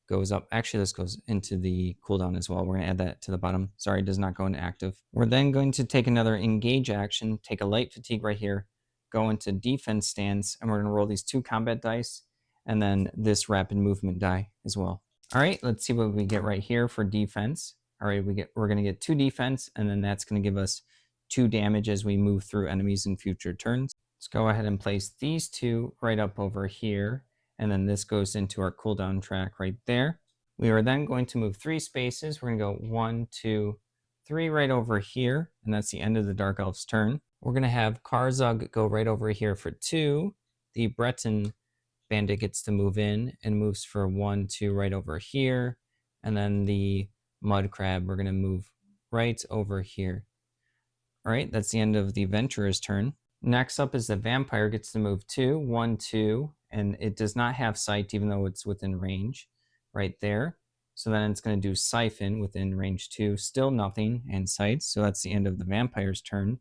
goes up. Actually, this goes into the cooldown as well. We're going to add that to the bottom. Sorry, it does not go into active. We're then going to take another engage action, take a light fatigue right here, go into defense stance, and we're going to roll these 2 combat dice, and then this rapid movement die as well. All right, let's see what we get right here for defense. All right, we're going to get 2 defense, and then that's going to give us 2 damage as we move through enemies in future turns. Let's go ahead and place these 2 right up over here, and then this goes into our cooldown track right there. We are then going to move 3 spaces. We're going to go 1, 2, 3 right over here, and that's the end of the Dark Elf's turn. We're going to have Karzug go right over here for 2. The Breton Bandit gets to move in and moves for 1, 2 right over here, and then the Mud Crab, we're going to move right over here. All right, that's the end of the Adventurer's turn. Next up is the Vampire gets to move 2, 1, 2, and it does not have sight even though it's within range right there. So then it's going to do Siphon within range 2, still nothing, and sight. So that's the end of the Vampire's turn.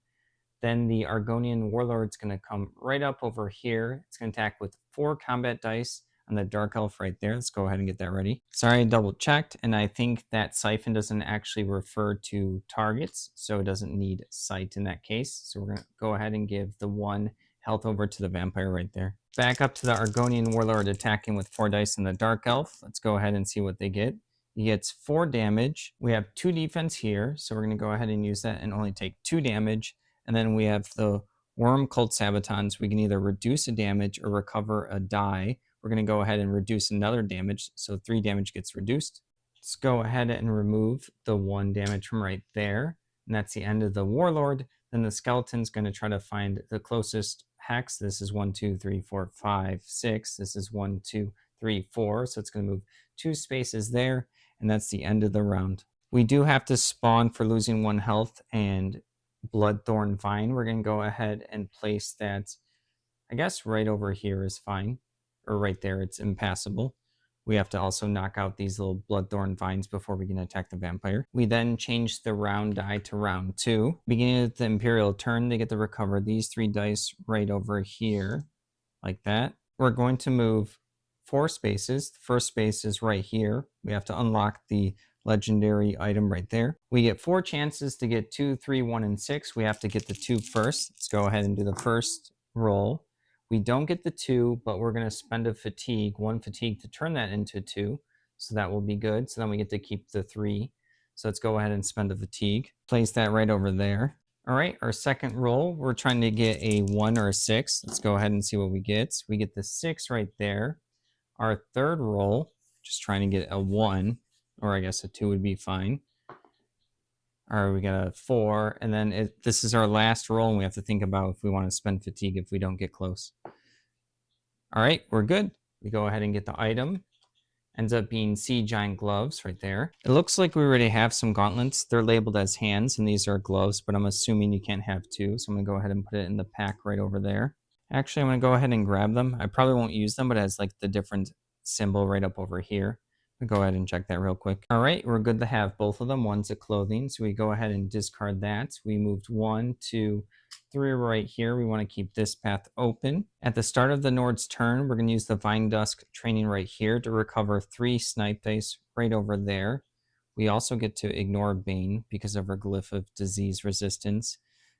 Then the Argonian Warlord's going to come right up over here. It's going to attack with 4 combat dice on the Dark Elf right there. Let's go ahead and get that ready. Sorry, I double checked, and I think that Siphon doesn't actually refer to targets, so it doesn't need sight in that case. So we're going to go ahead and give the 1 health over to the Vampire right there. Back up to the Argonian Warlord attacking with 4 dice on the Dark Elf. Let's go ahead and see what they get. He gets 4 damage. We have 2 defense here, so we're going to go ahead and use that and only take 2 damage. And then we have the Worm Cult Sabatons. We can either reduce a damage or recover a die. We're going to go ahead and reduce another damage, so 3 damage gets reduced. Let's go ahead and remove the 1 damage from right there, and that's the end of the Warlord. Then the Skeleton's going to try to find the closest hex. This is 1, 2, 3, 4, 5, 6. This is 1, 2, 3, 4, so it's going to move 2 spaces there, and that's the end of the round. We do have to spawn for losing 1 health and Bloodthorn Vine. We're going to go ahead and place that, I guess right over here is fine, or right there, it's impassable. We have to also knock out these little Bloodthorn Vines before we can attack the Vampire. We then change the round die to round 2. Beginning of the Imperial turn, they get to recover these 3 dice right over here, like that. We're going to move 4 spaces. The first space is right here. We have to unlock the legendary item right there. We get 4 chances to get 2, 3, 1, and 6. We have to get the 2 first. Let's go ahead and do the first roll. We don't get the 2, but we're going to spend a fatigue, 1 fatigue, to turn that into 2. So that will be good. So then we get to keep the 3. So let's go ahead and spend a fatigue. Place that right over there. All right, our second roll, we're trying to get a 1 or a 6. Let's go ahead and see what we get. We get the 6 right there. Our third roll, just trying to get a 1, or I guess a 2 would be fine. All right, we got a 4, and then this is our last roll, and we have to think about if we want to spend fatigue if we don't get close. All right, we're good. We go ahead and get the item. Ends up being Sea Giant Gloves right there. It looks like we already have some gauntlets. They're labeled as hands, and these are gloves, but I'm assuming you can't have 2, so I'm going to go ahead and put it in the pack right over there. Actually, I'm going to go ahead and grab them. I probably won't use them, but it has like the different symbol right up over here. I'll go ahead and check that real quick. All right, we're good to have both of them. One's a clothing, so we go ahead and discard that. We moved 1, 2, 3 right here. We want to keep this path open. At the start of the Nord's turn, we're going to use the Vine Dusk training right here to recover 3 snipe dice right over there. We also get to ignore Bane because of our glyph of disease resistance.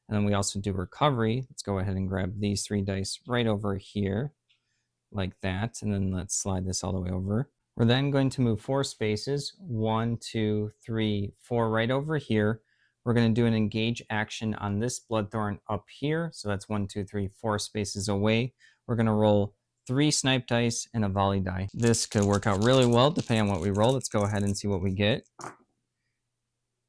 And then we also do recovery. Let's go ahead and grab these 3 dice right over here, like that. And then let's slide this all the way over. We're then going to move 4 spaces, 1, 2, 3, 4 right over here. We're going to do an engage action on this Bloodthorn up here. So that's 1, 2, 3, 4 spaces away. We're going to roll 3 snipe dice and a volley die. This could work out really well depending on what we roll. Let's go ahead and see what we get. All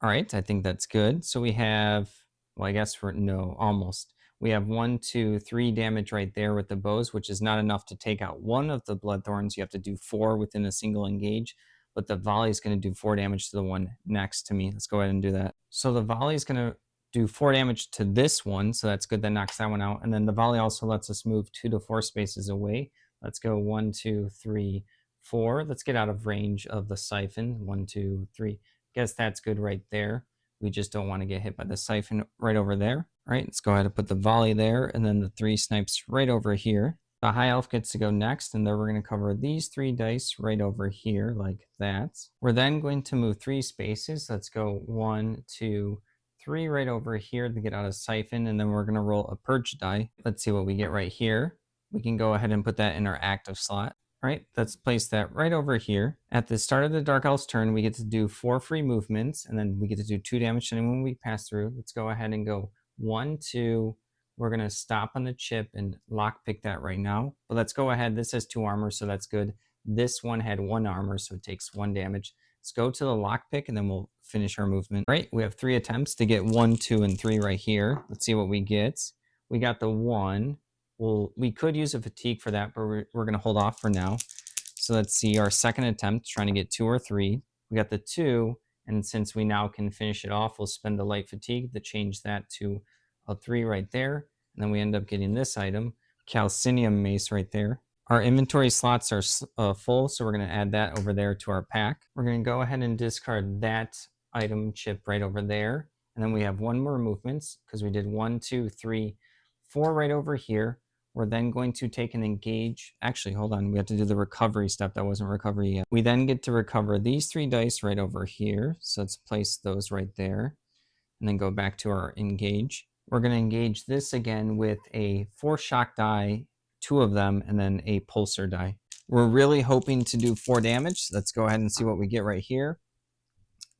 right, I think that's good. So we have, well, I guess almost. We have 1, 2, 3 damage right there with the bows, which is not enough to take out one of the Bloodthorns. You have to do 4 within a single engage, but the volley is going to do 4 damage to the one next to me. Let's go ahead and do that. So the volley is going to do 4 damage to this one, so that's good. That knocks that one out. And then the volley also lets us move 2 to 4 spaces away. Let's go 1, 2, 3, 4. Let's get out of range of the siphon. 1, 2, 3. Guess that's good right there. We just don't want to get hit by the siphon right over there. All right, let's go ahead and put the volley there, and then the 3 snipes right over here. The high elf gets to go next, and then we're going to cover these 3 dice right over here like that. We're then going to move 3 spaces. Let's go 1, 2, 3 right over here to get out of siphon, and then we're going to roll a purge die. Let's see what we get right here. We can go ahead and put that in our active slot. All right, let's place that right over here. At the start of the Dark Elf's turn, we get to do 4 free movements, and then we get to do 2 damage to anyone we pass through. Let's go ahead and go 1, 2. We're going to stop on the chip and lockpick that right now. But let's go ahead. This has 2 armor, so that's good. This one had 1 armor, so it takes 1 damage. Let's go to the lockpick, and then we'll finish our movement. All right, we have 3 attempts to get 1, 2, and 3 right here. Let's see what we get. We got the 1. Well, we could use a fatigue for that, but we're going to hold off for now. So let's see our second attempt, trying to get 2 or 3. We got the 2, and since we now can finish it off, we'll spend the light fatigue to change that to a 3 right there. And then we end up getting this item, Calcinium Mace right there. Our inventory slots are full, so we're going to add that over there to our pack. We're going to go ahead and discard that item chip right over there. And then we have 1 more movement because we did 1, 2, 3, 4 right over here. We're then going to take an engage. Actually, hold on. We have to do the recovery step. That wasn't recovery yet. We then get to recover these 3 dice right over here. So let's place those right there and then go back to our engage. We're going to engage this again with a 4 shock die, 2 of them, and then a pulsar die. We're really hoping to do 4 damage. Let's go ahead and see what we get right here.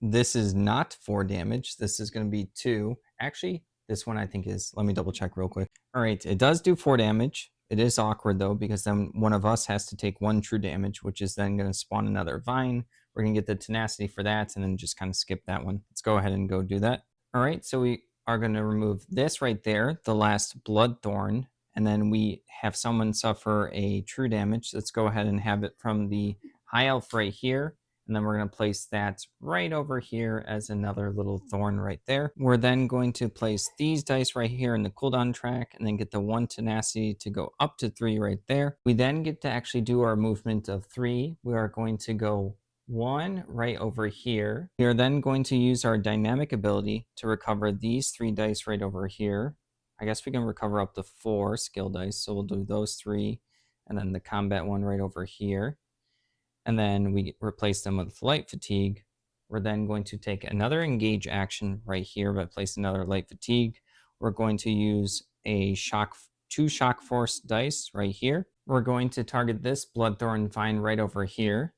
This is not 4 damage. This is going to be 2. Actually, this one I think is, let me double check real quick. All right, it does do 4 damage. It is awkward though, because then one of us has to take 1 true damage, which is then going to spawn another vine. We're going to get the tenacity for that and then just kind of skip that one. Let's go ahead and go do that. All right, so we are going to remove this right there, the last Bloodthorn, and then we have someone suffer a true damage. Let's go ahead and have it from the high elf right here. And then we're going to place that right over here as another little thorn right there. We're then going to place these dice right here in the cooldown track and then get the 1 tenacity to go up to 3 right there. We then get to actually do our movement of 3. We are going to go 1 right over here. We are then going to use our dynamic ability to recover these 3 dice right over here. I guess we can recover up to 4 skill dice. So we'll do those 3 and then the combat one right over here. And then we replace them with light fatigue. We're then going to take another engage action right here, but place another light fatigue. We're going to use two shock force dice right here. We're going to target this Bloodthorn Vine right over here.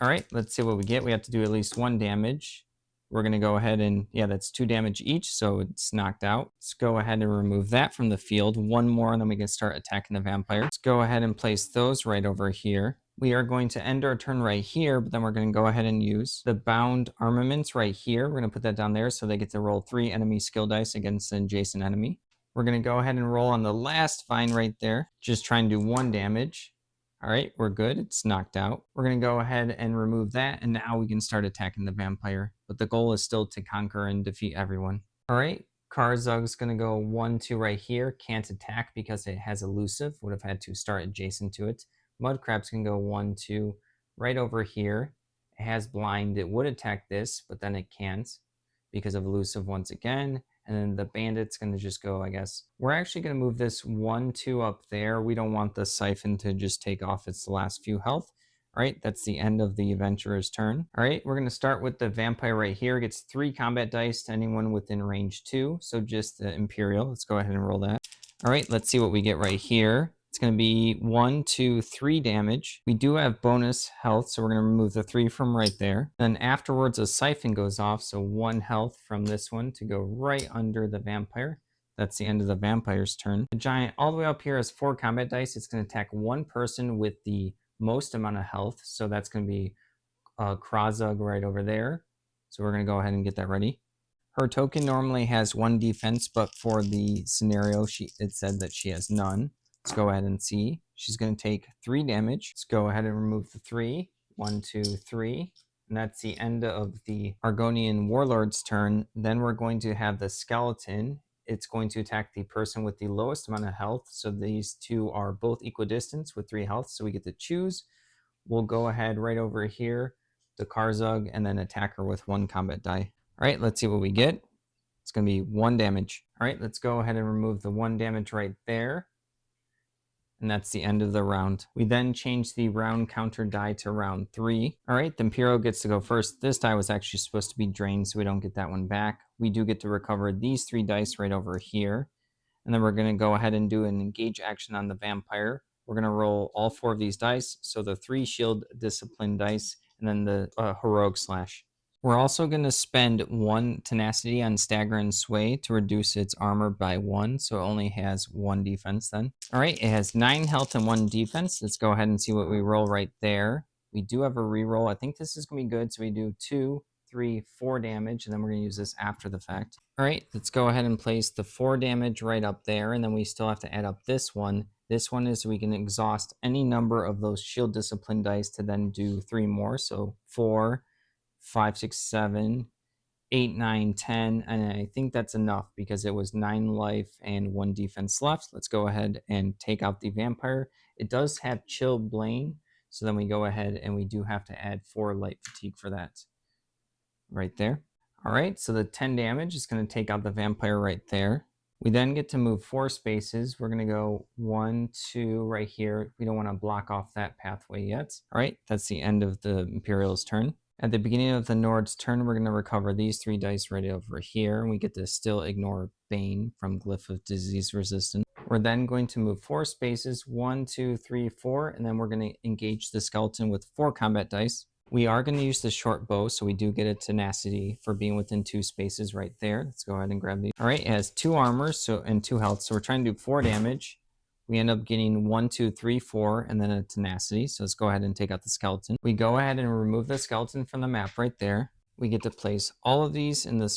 All right, let's see what we get. We have to do at least 1 damage. We're going to go ahead and, yeah, that's 2 damage each, so it's knocked out. Let's go ahead and remove that from the field. 1 more, and then we can start attacking the vampire. Let's go ahead and place those right over here. We are going to end our turn right here, but then we're going to go ahead and use the bound armaments right here. We're going to put that down there so they get to roll 3 enemy skill dice against an adjacent enemy. We're going to go ahead and roll on the last vine right there. Just try and do 1 damage. All right, we're good. It's knocked out. We're going to go ahead and remove that, and now we can start attacking the vampire. But the goal is still to conquer and defeat everyone. All right, Karzug's going to go 1-2 right here. Can't attack because it has elusive. Would have had to start adjacent to it. Mudcrab's going to go 1-2 right over here. It has blind. It would attack this, but then it can't because of elusive once again. And then the bandit's going to just go, I guess. We're actually going to move this 1-2 up there. We don't want the siphon to just take off its last few health. All right, that's the end of the adventurer's turn. All right, we're going to start with the vampire right here. It gets 3 combat dice to anyone within range 2. So just the Imperial. Let's go ahead and roll that. All right, let's see what we get right here. It's going to be 1, 2, 3 damage. We do have bonus health, so we're going to remove the 3 from right there. Then afterwards, a siphon goes off, so 1 health from this one to go right under the vampire. That's the end of the vampire's turn. The giant all the way up here has 4 combat dice. It's going to attack 1 person with the most amount of health, so that's going to be Krazug right over there. So we're going to go ahead and get that ready. Her token normally has 1 defense, but for the scenario, it said that she has none. Let's go ahead and see. She's going to take 3 damage. Let's go ahead and remove the 3. 1, 2, 3. And that's the end of the Argonian Warlord's turn. Then we're going to have the skeleton. It's going to attack the person with the lowest amount of health. So these two are both equidistant with 3 health. So we get to choose. We'll go ahead right over here to Karzug and then attack her with 1 combat die. All right, let's see what we get. It's going to be 1 damage. All right, let's go ahead and remove the 1 damage right there. And that's the end of the round. We then change the round counter die to round 3. All right, the Imperial gets to go first. This die was actually supposed to be drained, so we don't get that one back. We do get to recover these 3 dice right over here. And then we're going to go ahead and do an engage action on the vampire. We're going to roll all 4 of these dice. So the 3 shield discipline dice, and then the heroic slash. We're also going to spend 1 tenacity on stagger and sway to reduce its armor by 1, so it only has 1 defense then. All right, it has 9 health and 1 defense. Let's go ahead and see what we roll right there. We do have a reroll. I think this is going to be good, so we do 2, 3, 4 damage, and then we're going to use this after the fact. All right, let's go ahead and place the 4 damage right up there, and then we still have to add up this one. This one is we can exhaust any number of those shield discipline dice to then do 3 more, so 4, 5, 6, 7, 8, 9, 10, and I think that's enough because it was 9 life and 1 defense left. Let's go ahead and take out the vampire. It does have chill Blaine, so then we go ahead and we do have to add 4 light fatigue for that right there. All right, so the 10 damage is going to take out the vampire right there. We then get to move 4 spaces. We're going to go 1, 2 right here. We don't want to block off that pathway yet. All right, that's the end of the Imperial's turn. At the beginning of the Nord's turn, we're going to recover these 3 dice right over here. And we get to still ignore Bane from Glyph of Disease Resistance. We're then going to move 4 spaces, 1, 2, 3, 4, and then we're going to engage the skeleton with 4 combat dice. We are going to use the short bow, so we do get a tenacity for being within 2 spaces right there. Let's go ahead and grab these. All right, it has 2 armor and 2 health, so we're trying to do 4 damage. We end up getting 1, 2, 3, 4, and then a tenacity. So let's go ahead and take out the skeleton. We go ahead and remove the skeleton from the map right there. We get to place all of these in the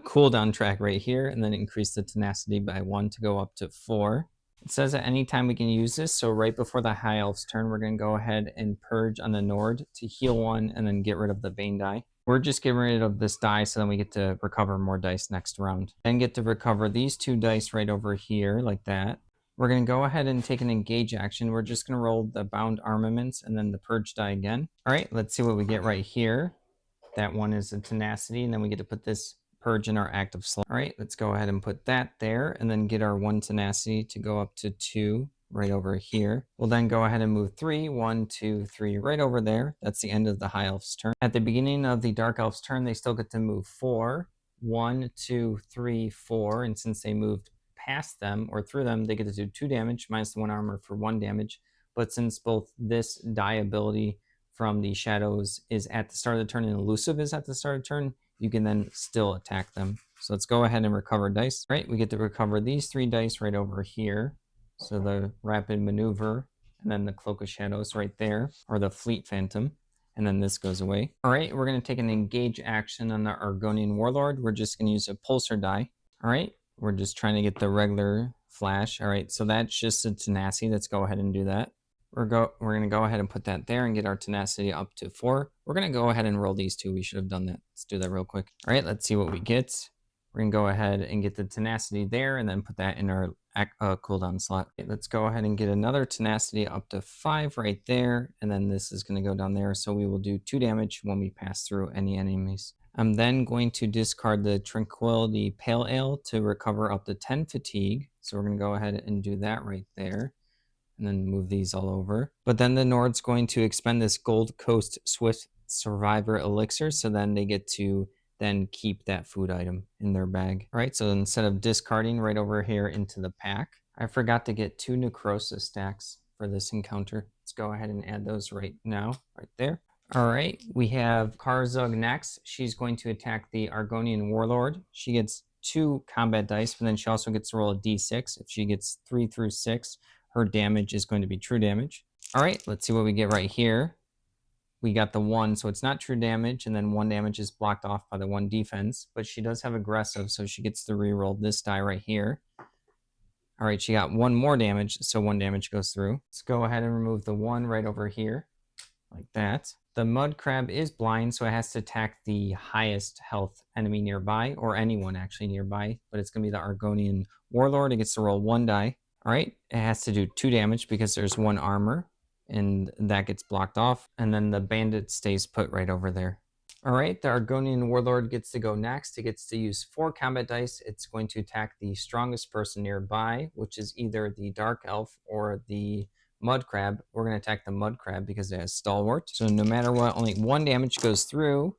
cooldown track right here, and then increase the tenacity by 1 to go up to 4. It says at any time we can use this, so right before the High Elf's turn, we're going to go ahead and purge on the Nord to heal 1 and then get rid of the Bane die. We're just getting rid of this die so then we get to recover more dice next round. Then get to recover these 2 dice right over here like that. We're going to go ahead and take an engage action. We're just going to roll the bound armaments and then the purge die again. All right, let's see what we get right here. That one is a tenacity, and then we get to put this purge in our active slot. All right, let's go ahead and put that there and then get our 1 tenacity to go up to 2 right over here. We'll then go ahead and move 3, 1, 2, 3 right over there. That's the end of the High Elf's turn. At the beginning of the Dark Elf's turn, they still get to move 4, 1, 2, 3, 4. And since they moved past them or through them, they get to do 2 damage minus the 1 armor for 1 damage. But since both this die ability from the shadows is at the start of the turn and elusive is at the start of the turn, you can then still attack them. So let's go ahead and recover dice. All right, we get to recover these 3 dice right over here. So the rapid maneuver and then the cloak of shadows right there, or the fleet phantom. And then this goes away. All right, we're going to take an engage action on the Argonian warlord. We're just going to use a pulsar die. All right, we're just trying to get the regular flash. All right, so that's just a tenacity. Let's go ahead and do that. We're going to go ahead and put that there and get our tenacity up to 4. We're going to go ahead and roll these 2. We should have done that. Let's do that real quick. All right, let's see what we get. We're going to go ahead and get the tenacity there and then put that in our cooldown slot. Okay, let's go ahead and get another tenacity up to 5 right there. And then this is going to go down there. So we will do 2 damage when we pass through any enemies. I'm then going to discard the Tranquility Pale Ale to recover up to 10 fatigue. So we're going to go ahead and do that right there. And then move these all over. But then the Nord's going to expend this Gold Coast Swift Survivor Elixir, so then they get to then keep that food item in their bag. All right, so instead of discarding right over here into the pack, I forgot to get 2 Necrosis stacks for this encounter. Let's go ahead and add those right now, right there. All right, we have Karzug next. She's going to attack the Argonian Warlord. She gets 2 combat dice, but then she also gets to roll a d6. If she gets 3 through 6, her damage is going to be true damage. All right, let's see what we get right here. We got the 1, so it's not true damage, and then 1 damage is blocked off by the 1 defense, but she does have aggressive, so she gets to reroll this die right here. All right, she got 1 more damage, so 1 damage goes through. Let's go ahead and remove the 1 right over here, like that. The Mud Crab is blind, so it has to attack the highest health enemy nearby, or anyone actually nearby, but it's going to be the Argonian Warlord. It gets to roll 1 die. All right, it has to do 2 damage because there's 1 armor, and that gets blocked off. And then the bandit stays put right over there. All right, the Argonian Warlord gets to go next. It gets to use 4 combat dice. It's going to attack the strongest person nearby, which is either the Dark Elf or the Mud Crab. We're going to attack the Mud Crab because it has Stalwart. So no matter what, only 1 damage goes through.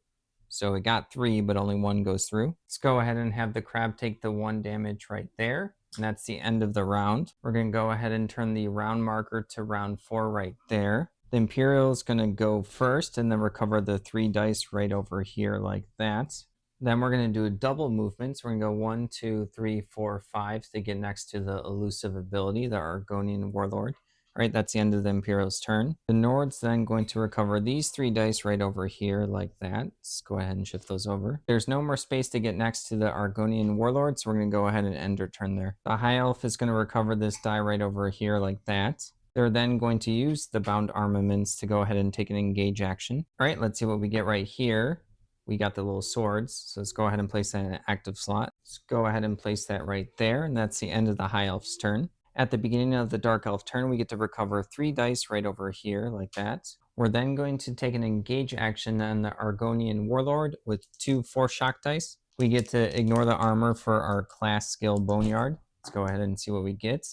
So it got 3, but only 1 goes through. Let's go ahead and have the crab take the 1 damage right there. And that's the end of the round. We're going to go ahead and turn the round marker to round 4 right there. The Imperial is going to go first and then recover the 3 dice right over here like that. Then we're going to do a double movement. So we're going to go 1, 2, 3, 4, 5 to get next to the elusive ability, the Argonian Warlord. All right, that's the end of the Imperial's turn. The Nord's then going to recover these 3 dice right over here like that. Let's go ahead and shift those over. There's no more space to get next to the Argonian Warlord, so we're going to go ahead and end our turn there. The High Elf is going to recover this die right over here like that. They're then going to use the bound armaments to go ahead and take an engage action. All right, let's see what we get right here. We got the little swords, so let's go ahead and place that in an active slot. Let's go ahead and place that right there, and that's the end of the High Elf's turn. At the beginning of the Dark Elf turn, we get to recover 3 dice right over here, like that. We're then going to take an engage action on the Argonian Warlord with 2 Force Shock dice. We get to ignore the armor for our class skill Boneyard. Let's go ahead and see what we get.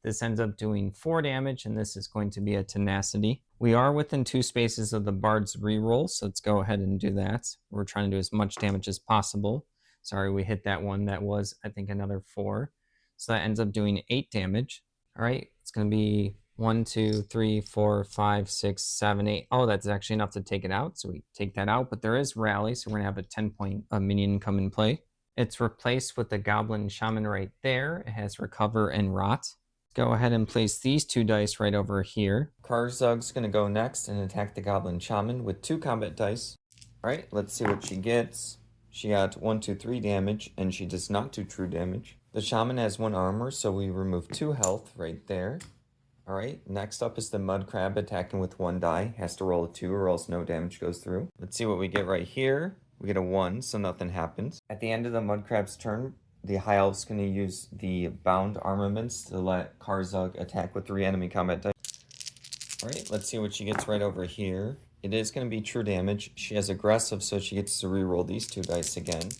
This ends up doing 4 damage, and this is going to be a tenacity. We are within 2 spaces of the Bard's reroll, so let's go ahead and do that. We're trying to do as much damage as possible. Sorry, we hit that one. That was, I think, another 4. So that ends up doing 8 damage. All right, it's going to be 1, 2, 3, 4, 5, 6, 7, 8. Oh, that's actually enough to take it out. So we take that out, but there is rally, so we're going to have a 10-point minion come in play. It's replaced with the Goblin Shaman right there. It has Recover and Rot. Go ahead and place these 2 dice right over here. Karzug's going to go next and attack the Goblin Shaman with 2 combat dice. All right, let's see what she gets. She got 1, 2, 3 damage, and she does not do true damage. The Shaman has 1 armor, so we remove 2 health right there. All right, next up is the Mud Crab attacking with 1 die. Has to roll a 2 or else no damage goes through. Let's see what we get right here. We get a 1, so nothing happens. At the end of the Mud Crab's turn, the High Elf's going to use the bound armaments to let Karzug attack with 3 enemy combat dice. All right, let's see what she gets right over here. It is going to be true damage. She has aggressive, so she gets to reroll these 2 dice again.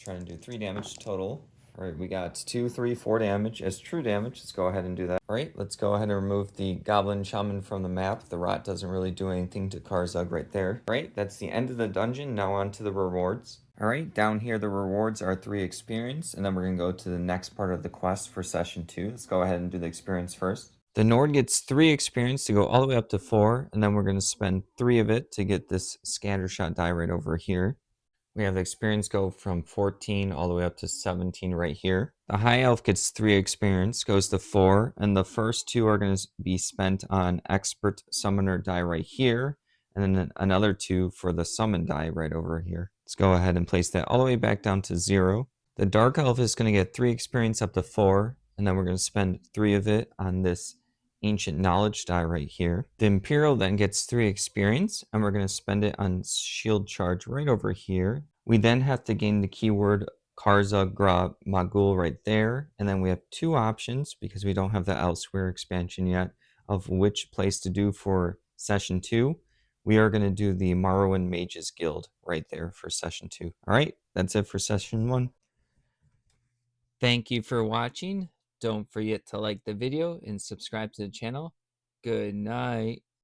Trying to do 3 damage total. All right, we got 2, 3, 4 damage as true damage. Let's go ahead and do that. All right, let's go ahead and remove the Goblin Shaman from the map. The rot doesn't really do anything to Karzug right there. All right, that's the end of the dungeon. Now on to the rewards. All right, down here the rewards are 3 experience, and then we're going to go to the next part of the quest for session 2. Let's go ahead and do the experience first. The Nord gets 3 experience to go all the way up to 4, and then we're going to spend 3 of it to get this Scattershot die right over here. We have the experience go from 14 all the way up to 17 right here. The high elf gets 3 experience, goes to 4, and the first 2 are going to be spent on expert summoner die right here, and then another 2 for the summon die right over here. Let's go ahead and place that all the way back down to 0. The dark elf is going to get 3 experience up to 4, and then we're going to spend 3 of it on this ancient knowledge die right here. The Imperial then gets 3 experience, and we're going to spend it on shield charge right over here. We then have to gain the keyword Karzug Gra Magul right there, and then we have 2 options because we don't have the Elsewhere expansion yet of which place to do for session 2. We are going to do the Morrowind Mages Guild right there for session 2. All right, that's it for session 1. Thank you for watching. Don't forget to like the video and subscribe to the channel. Good night.